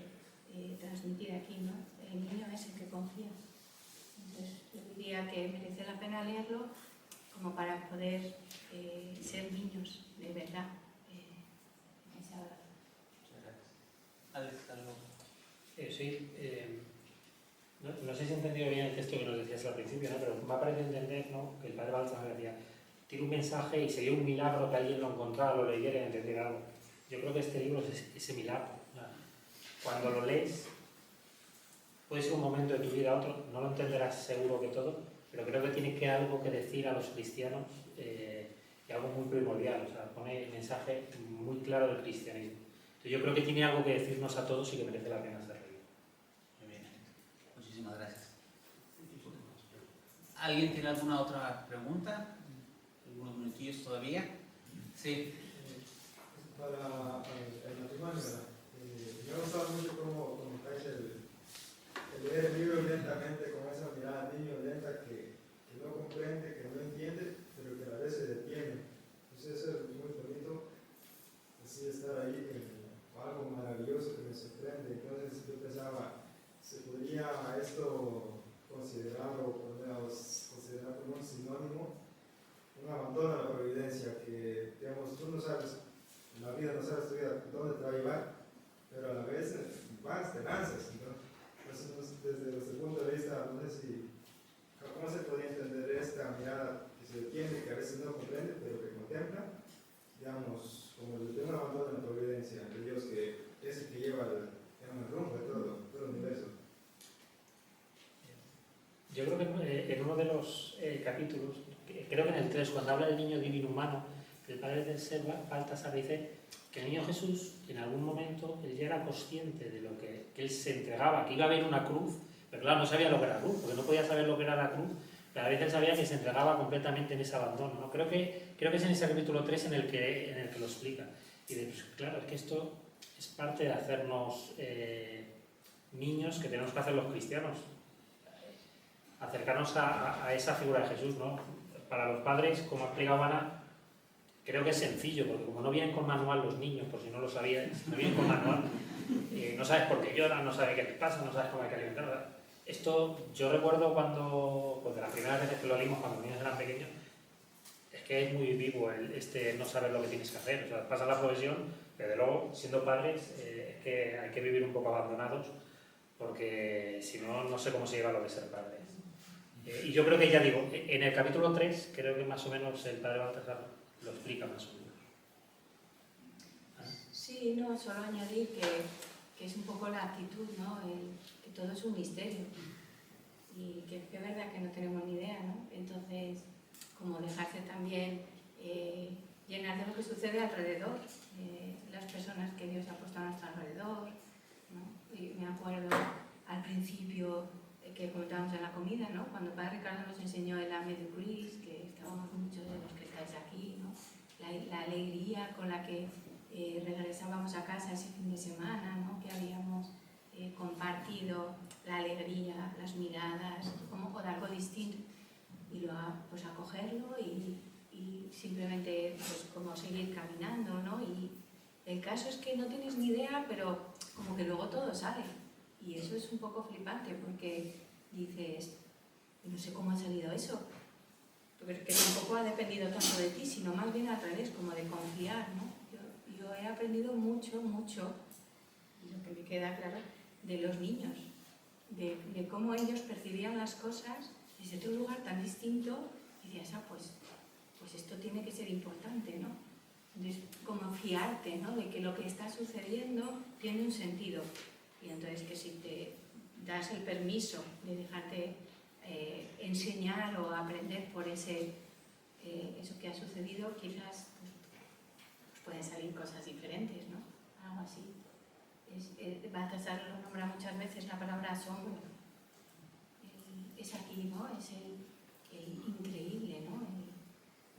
transmitir aquí, ¿no? El niño es el que confía. Entonces, yo diría que merece la pena leerlo como para poder ser niños de verdad en ese abrazo. Alex, algo. Sí, no sé si he entendido bien el texto que nos decías al principio, ¿no? Pero me ha parecido entender, ¿no?, que el padre Baltasar decía, tiene un mensaje y sería un milagro que alguien lo encontrara, lo leyera y entendiera algo. Yo creo que este libro es ese milagro. Cuando lo lees, puede ser un momento de tu vida a otro, no lo entenderás seguro que todo, pero creo que tiene algo que decir a los cristianos y algo muy primordial, o sea, pone el mensaje muy claro del cristianismo. Entonces, yo creo que tiene algo que decirnos a todos y que merece la pena hacerlo. Muy bien, muchísimas gracias. ¿Alguien tiene alguna otra pregunta? ¿Algunos minutillos todavía? Sí. Para el matrimonio, me ha gustado mucho cómo comentáis el leer el libro lentamente, con esa mirada niño lenta que no comprende, que no entiende, pero que a la vez se detiene. Entonces eso es muy bonito, así estar ahí con algo maravilloso que me sorprende. Entonces yo pensaba, ¿se podría esto considerar como un sinónimo? Un abandono a la providencia, que digamos, tú no sabes, en la vida no sabes tu vida dónde te va a llevar, pero a la vez vas, te lanzas, ¿no? Entonces, desde nuestro punto de vista, no sé si, ¿cómo se podría entender esta mirada que se detiene, que a veces no comprende, pero que contempla, digamos, como el de un abandono a la providencia, de Dios que es el que lleva el rumbo de todo el universo? Yo creo que en uno de los capítulos, creo que en el 3, cuando habla del niño divino humano, el padre de Baltasar dice que el niño Jesús, en algún momento, él ya era consciente de lo que él se entregaba, que iba a haber una cruz, pero claro, no sabía lo que era la cruz, porque no podía saber lo que era la cruz, pero a veces él sabía que se entregaba completamente en ese abandono, ¿no? Creo que es en ese capítulo 3 en el que lo explica. Y de, pues, claro, es que esto es parte de hacernos niños que tenemos que hacer los cristianos, acercarnos a esa figura de Jesús, ¿no? Para los padres, como ha explicado Ana, creo que es sencillo, porque como no vienen con manual los niños, por si no lo sabíais, no vienen con manual, no sabes por qué lloran, no sabes qué les pasa, no sabes cómo hay que alimentarla. Esto, yo recuerdo cuando, de las primeras veces que lo leímos, cuando los niños eran pequeños, es que es muy vivo este no saber lo que tienes que hacer. O sea, pasa la profesión, pero de luego, siendo padres, es que hay que vivir un poco abandonados, porque si no, no sé cómo se lleva lo de ser padres. Y yo creo que, ya digo, en el capítulo 3, creo que más o menos el padre Baltasar lo explica más o menos. Sí, no, solo añadir que es un poco la actitud, ¿no? Que todo es un misterio y que es verdad que no tenemos ni idea, ¿no? Entonces, como dejarse también llenar de lo que sucede alrededor, las personas que Dios ha puesto a nuestro alrededor, ¿no? Y me acuerdo al principio que comentábamos en la comida, ¿no? Cuando Padre Ricardo nos enseñó el Ame de Cris, que estábamos muchos de los que estáis aquí, ¿no? La la alegría con la que regresábamos a casa ese fin de semana, ¿no? Que habíamos compartido la alegría, las miradas, como con algo distinto, y luego pues acogerlo y simplemente pues como seguir caminando, ¿no? Y el caso es que no tienes ni idea, pero como que luego todo sale, y eso es un poco flipante porque dices, no sé cómo ha salido eso, pero que tampoco ha dependido tanto de ti, sino más bien al revés, como de confiar, ¿no? Yo he aprendido mucho, y lo que me queda claro, de los niños, de cómo ellos percibían las cosas desde otro lugar tan distinto, y decías, pues esto tiene que ser importante, ¿no? Entonces, como fiarte, ¿no? De que lo que está sucediendo tiene un sentido, y entonces que si te das el permiso de dejarte enseñar o aprender por eso que ha sucedido, quizás pues pueden salir cosas diferentes, ¿no? Algo así. Baltasar lo nombra muchas veces la palabra asombro. Es aquí, ¿no? Es el increíble, ¿no?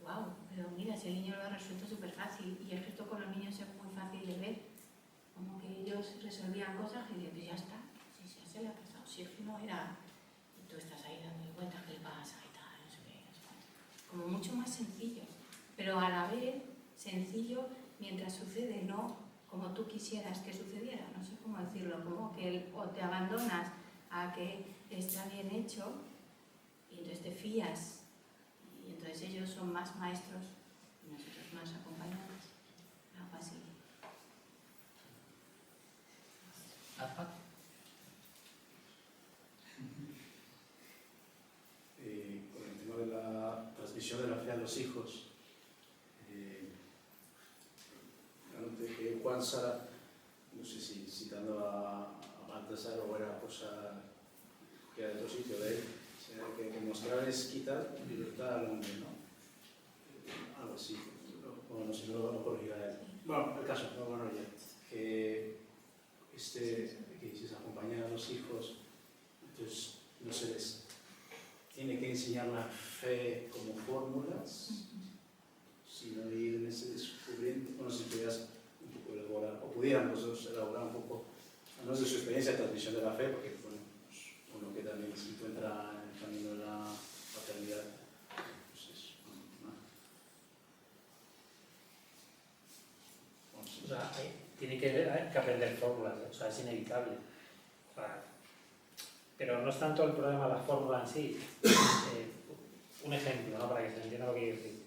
Wow, pero mira, si el niño lo ha resuelto súper fácil, y es que esto con los niños es muy fácil de ver, como que ellos resolvían cosas y dices, ya está, si ya se le ha pasado, si es que no era, y tú estás ahí dando cuenta qué le pasa y tal, no sé qué, no sé cuánto. Como mucho más sencillo, pero a la vez sencillo mientras sucede, no como tú quisieras que sucediera, no sé cómo decirlo, como que o te abandonas a que está bien hecho y entonces te fías, y entonces ellos son más maestros y nosotros más acompañados, algo así. Con el tema de la transmisión de la fe a los hijos, que Juan Sara, no sé si citando a Baltasar o era cosa que era de otro sitio de él, que demostrar es quitar libertad al hombre, ¿no? Algo así, bueno, no sé, no lo corregirá él. Bueno, el caso, no, bueno, ya, que si se acompañan a los hijos, entonces no se les tiene que enseñar la fe como fórmulas, sino ir en ese descubrimiento, bueno, si pudieras un poco elaborar, o pudieran vosotros elaborar un poco, no sé, su experiencia de transmisión de la fe, porque bueno, pues, uno que también se encuentra en el camino de la paternidad, pues es O sea, tiene que aprender fórmulas, o sea, es inevitable. O sea, pero no es tanto el problema de la fórmula en sí. Un ejemplo, ¿no? Para que se entienda lo que quiero decir.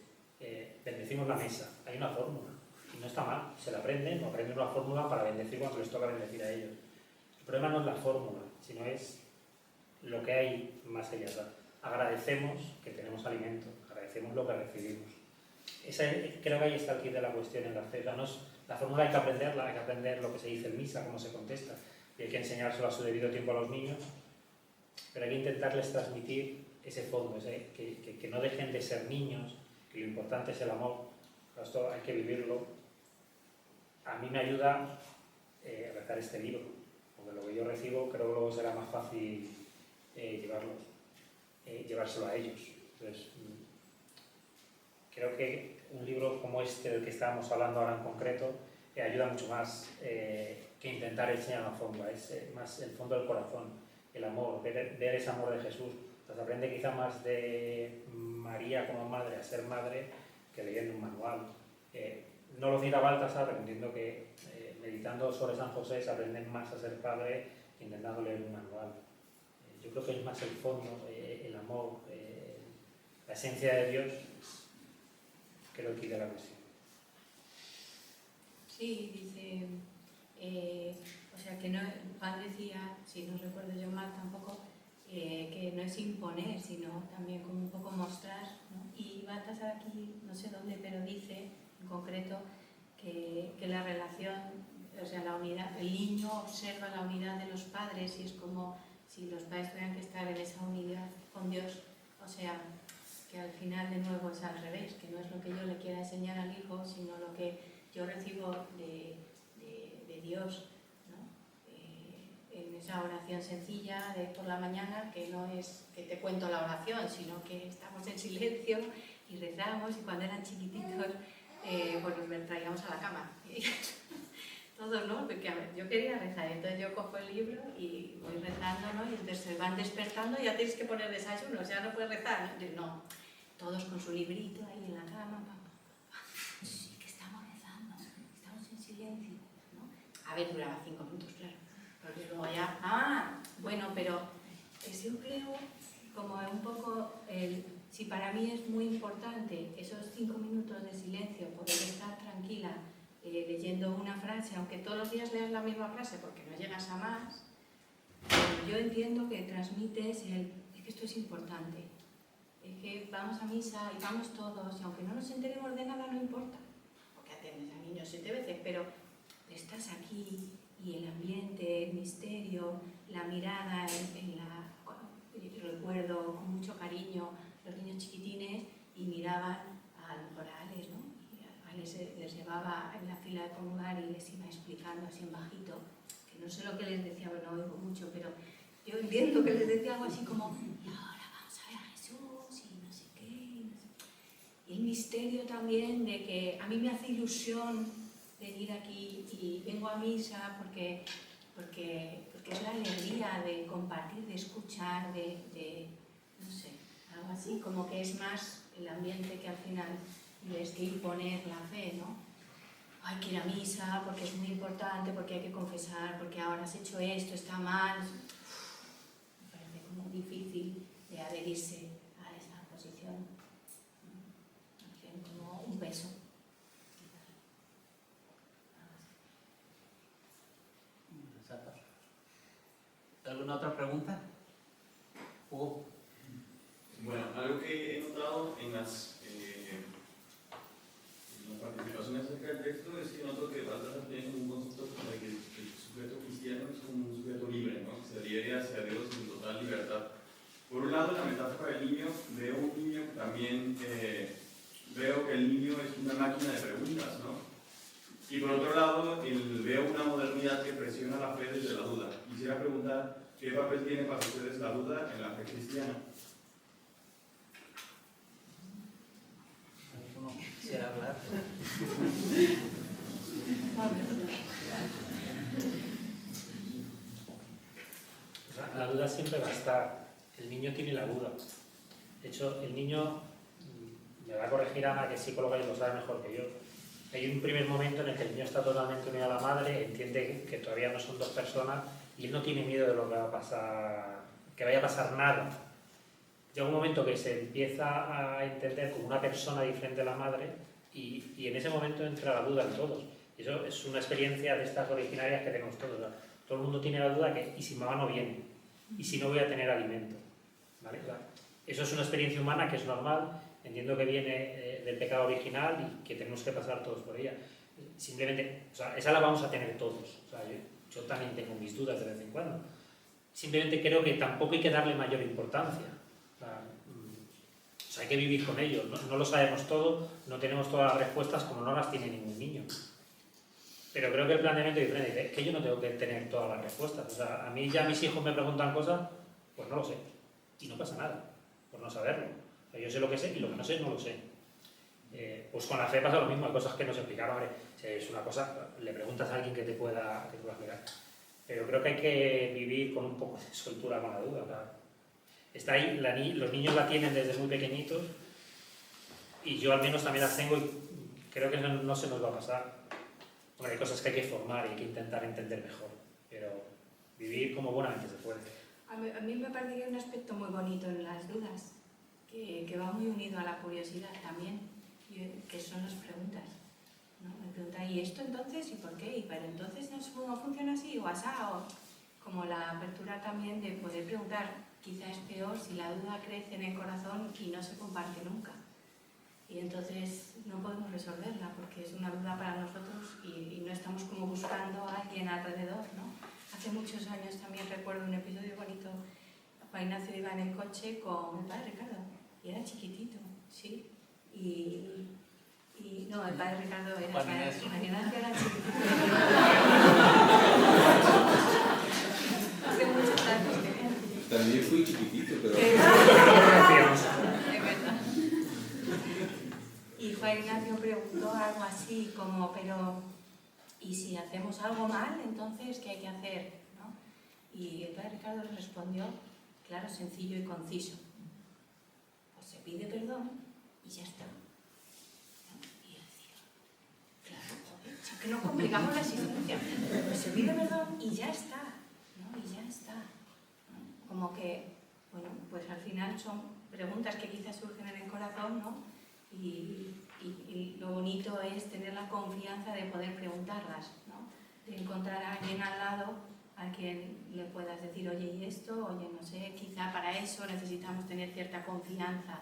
Bendecimos la mesa, hay una fórmula, y no está mal, se la aprenden o aprenden una fórmula para bendecir cuando les toca bendecir a ellos. El problema no es la fórmula, sino es lo que hay más allá. O sea, agradecemos que tenemos alimento, agradecemos lo que recibimos. Creo que ahí está el kit de la cuestión en la fe. La fórmula hay que aprenderla, hay que aprender lo que se dice en misa, cómo se contesta, y hay que enseñárselo a su debido tiempo a los niños, pero hay que intentarles transmitir ese fondo, que no dejen de ser niños, que lo importante es el amor. Esto hay que vivirlo. A mí me ayuda a rezar este libro, porque lo que yo recibo creo que luego será más fácil llevárselo a ellos. Entonces, creo que un libro como este del que estábamos hablando ahora en concreto ayuda mucho más que intentar enseñar una fórmula, es más el fondo del corazón, el amor, ver ese amor de Jesús. Entonces aprende quizá más de María como madre a ser madre que leyendo un manual. No lo cita Baltasar, pero entiendo que meditando sobre San José se aprenden más a ser padre que intentando leer un manual. Yo creo que es más el fondo, el amor, la esencia de Dios, creo que quita la cuestión. Sí, dice, o sea que no, Juan decía, si no recuerdo yo mal tampoco, que no es imponer, sino también como un poco mostrar, ¿no? Y Baltasar aquí, no sé dónde, pero dice en concreto que la relación, o sea, la unidad, el niño observa la unidad de los padres y es como si los padres tuvieran que estar en esa unidad con Dios, o sea, que al final de nuevo es al revés, que no es lo que yo le quiera enseñar al hijo, sino lo que yo recibo de Dios, ¿no? En esa oración sencilla de por la mañana, que no es que te cuento la oración, sino que estamos en silencio y rezamos, y cuando eran chiquititos pues nos traíamos a la cama. Todos, ¿no? Porque a ver, yo quería rezar, entonces yo cojo el libro y voy rezando, ¿no? Y entonces se van despertando y ya tienes que poner desayunos, ya no puedes rezar, ¿no? Yo, no, todos con su librito ahí en la cama, sí, que estamos rezando, estamos en silencio, ¿no? A ver, duraba 5 minutos, claro, porque luego ya, bueno, pero yo creo como un poco, si para mí es muy importante esos 5 minutos de silencio, poder estar tranquila, leyendo una frase, aunque todos los días leas la misma frase porque no llegas a más, yo entiendo que transmites es que esto es importante, es que vamos a misa y vamos todos, y aunque no nos enteremos de nada no importa, porque atiendes a niños 7 veces, pero estás aquí y el ambiente, el misterio, la mirada, recuerdo con mucho cariño los niños chiquitines y miraban a Alex, ¿no? Les llevaba en la fila de comulgar y les iba explicando así en bajito, que no sé lo que les decía, bueno, no oigo mucho, pero yo entiendo que les decía algo así como, y ahora vamos a ver a Jesús y no sé qué, y no sé. Y el misterio también de que a mí me hace ilusión venir aquí y vengo a misa porque es la alegría de compartir, de escuchar, de no sé, algo así, como que es más el ambiente que al final es que imponer la fe, ¿no? Hay que ir a misa porque es muy importante, porque hay que confesar, porque ahora has hecho esto, está mal. Me parece como difícil de adherirse a esa posición. Como un peso. ¿Alguna otra pregunta? Hugo. Bueno, algo que he notado en las participaciones acerca del texto es que noto que Baltasar tiene un concepto como de que el sujeto cristiano es como un sujeto libre, ¿no? Que se adhiere hacia Dios en total libertad. Por un lado, en la metáfora del niño, veo un niño que también veo que el niño es una máquina de preguntas, ¿no? Y por otro lado, veo una modernidad que presiona la fe desde la duda. Quisiera preguntar qué papel tiene para ustedes la duda en la fe cristiana. Quisiera hablar. La duda siempre va a estar. El niño tiene la duda. De hecho, el niño, me va a corregir Ana, que es psicóloga y lo sabe mejor que yo. Hay un primer momento en el que el niño está totalmente unido a la madre, entiende que todavía no son dos personas y él no tiene miedo de lo que va a pasar, que vaya a pasar nada. Llega un momento que se empieza a entender como una persona diferente a la madre y en ese momento entra la duda en todos. Y eso es una experiencia de estas originarias que tenemos todos. ¿No? Todo el mundo tiene la duda que, ¿y si mamá no viene? ¿Y si no voy a tener alimento? ¿Vale? O sea, eso es una experiencia humana que es normal, entiendo que viene del pecado original y que tenemos que pasar todos por ella. Simplemente, o sea, esa la vamos a tener todos. O sea, yo también tengo mis dudas de vez en cuando. Simplemente creo que tampoco hay que darle mayor importancia. O sea, hay que vivir con ellos. No lo sabemos todo, no tenemos todas las respuestas como no las tiene ningún niño. Pero creo que el planteamiento es diferente. Es que yo no tengo que tener todas las respuestas. O sea, a mí ya mis hijos me preguntan cosas, pues no lo sé. Y no pasa nada por no saberlo. O sea, yo sé lo que sé y lo que no sé, no lo sé. Pues con la fe pasa lo mismo. Hay cosas que no se explican. Hombre, si es una cosa, le preguntas a alguien que te pueda explicar. Pero creo que hay que vivir con un poco de soltura con la duda. O sea, está ahí, los niños la tienen desde muy pequeñitos y yo al menos también las tengo y creo que no se nos va a pasar. Bueno, hay cosas que hay que formar y hay que intentar entender mejor, pero vivir como buenamente se puede. A mí me parece que hay un aspecto muy bonito en las dudas, que va muy unido a la curiosidad también, que son las preguntas. ¿No? Me pregunta, ¿y esto entonces? ¿Y por qué? ¿Y para entonces no funciona así? ¿O asá? O como la apertura también de poder preguntar, quizá es peor si la duda crece en el corazón y no se comparte nunca. Y entonces no podemos resolverla porque es una duda para nosotros y no estamos como buscando a alguien alrededor, ¿no? Hace muchos años también recuerdo un episodio bonito. Juan Ignacio iba en el coche con el padre Ricardo y era chiquitito, ¿sí? Y no, el padre Ricardo era Juan Ignacio era chiquitito. Hace muchos años que también fui chiquitito, pero... Y Juan Ignacio preguntó a así como, pero ¿y si hacemos algo mal, entonces qué hay que hacer? ¿No? Y el padre Ricardo le respondió, claro, sencillo y conciso. Pues se pide perdón y ya está. ¿No? Y él decía, claro, joder, si es que no complicamos la existencia. Pues se pide perdón y ya está. ¿No? Y ya está. ¿No? Como que, bueno, pues al final son preguntas que quizás surgen en el corazón, ¿no? Y lo bonito es tener la confianza de poder preguntarlas, ¿no? De encontrar a alguien al lado a quien le puedas decir, oye, ¿y esto? Oye, no sé, quizá para eso necesitamos tener cierta confianza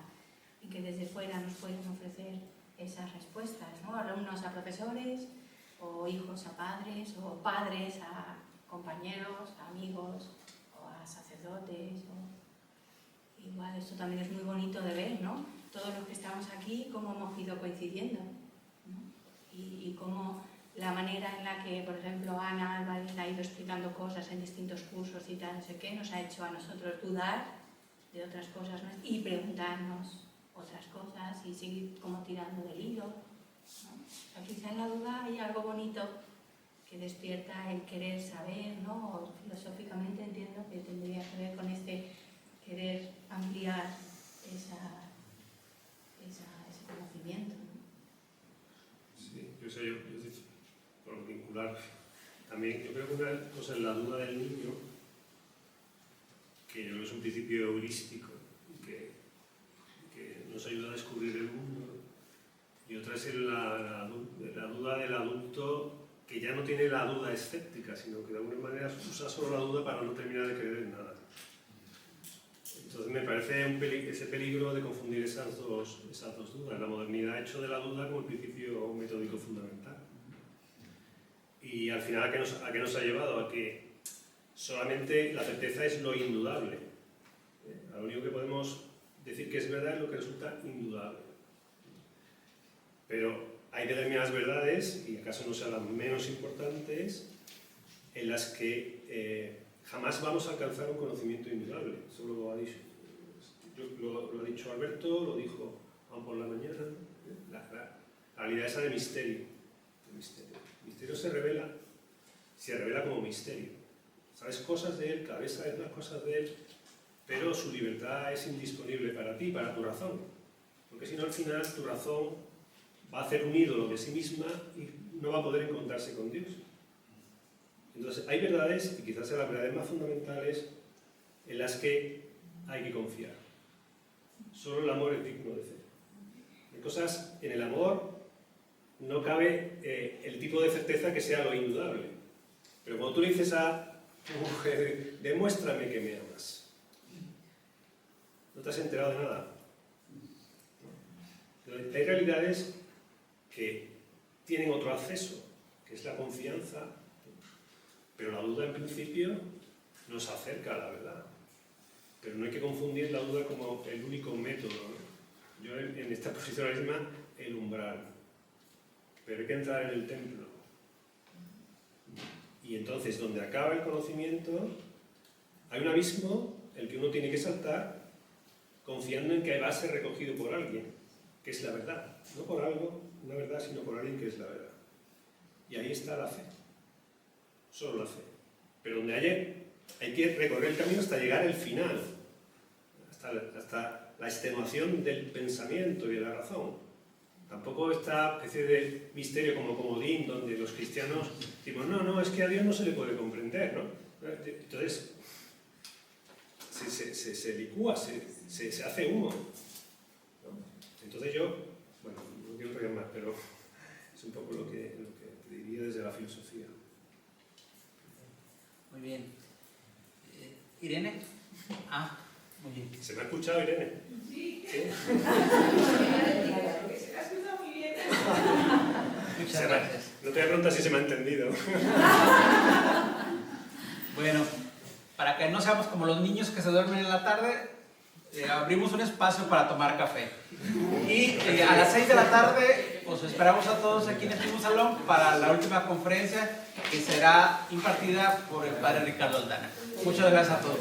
y que desde fuera nos pueden ofrecer esas respuestas, ¿no? Alumnos a profesores, o hijos a padres, o padres a compañeros, a amigos, o a sacerdotes. Igual esto también es muy bonito de ver, ¿no? Todos los que estamos aquí, cómo hemos ido coincidiendo, ¿no? Y cómo la manera en la que, por ejemplo, Ana Álvarez ha ido explicando cosas en distintos cursos y tal, no sé qué, nos ha hecho a nosotros dudar de otras cosas, ¿no? Y preguntarnos otras cosas y seguir como tirando del hilo, ¿no? O sea, quizá en la duda hay algo bonito que despierta el querer saber, ¿no? O filosóficamente entiendo que tendría que ver con este querer ampliar ese conocimiento, ¿no? Sí, yo por vincular también, yo creo que una cosa es la duda del niño, que yo creo que es un principio heurístico, que nos ayuda a descubrir el mundo, y otra es la duda del adulto, que ya no tiene la duda escéptica, sino que de alguna manera usa solo la duda para no terminar de creer en nada. Entonces me parece ese peligro de confundir esas dos dudas. La modernidad ha hecho de la duda como el principio metódico fundamental. Y al final, ¿a qué nos ha llevado? A que solamente la certeza es lo indudable. A lo único que podemos decir que es verdad es lo que resulta indudable. Pero hay determinadas verdades, y acaso no sean las menos importantes, en las que jamás vamos a alcanzar un conocimiento indudable. Eso lo ha dicho, lo ha dicho Alberto, lo dijo Juan por la mañana. La realidad esa de misterio. El misterio se revela como misterio. Sabes cosas de él, cada vez sabes más cosas de él, pero su libertad es indisponible para ti, para tu razón. Porque si no, al final tu razón va a hacer un ídolo de sí misma y no va a poder encontrarse con Dios. Entonces, hay verdades, y quizás sean las verdades más fundamentales, en las que hay que confiar. Solo el amor es digno de fe. Hay cosas, en el amor no cabe el tipo de certeza que sea lo indudable. Pero cuando tú le dices a tu mujer, demuéstrame que me amas, no te has enterado de nada. Pero hay realidades que tienen otro acceso, que es la confianza. Pero la duda, en principio, nos acerca a la verdad. Pero no hay que confundir la duda como el único método, ¿no? Yo en esta posición ahora misma, el umbral. Pero hay que entrar en el templo. Y entonces, donde acaba el conocimiento, hay un abismo el que uno tiene que saltar, confiando en que va a ser recogido por alguien, que es la verdad. No por algo, una verdad, sino por alguien que es la verdad. Y ahí está la fe. Solo la fe. Pero donde hay que recorrer el camino hasta llegar al final, hasta la extenuación del pensamiento y de la razón. Tampoco esta especie de misterio como comodín donde los cristianos decimos, no, es que a Dios no se le puede comprender, ¿no? Entonces, se licúa, se hace humo, ¿no? Entonces yo, bueno, no quiero pegar más, pero es un poco lo que diría desde la filosofía. Muy bien. ¿Irene? Ah, muy bien. ¿Se me ha escuchado, Irene? Sí. ¿Sí? Que se la ha escuchado muy bien. Muchas gracias. No te voy a preguntar si se me ha entendido. Bueno, para que no seamos como los niños que se duermen en la tarde, abrimos un espacio para tomar café. Y a las 6 de la tarde os esperamos a todos aquí en este mismo salón para la última conferencia que será impartida por el padre Ricardo Aldana. Muchas gracias a todos.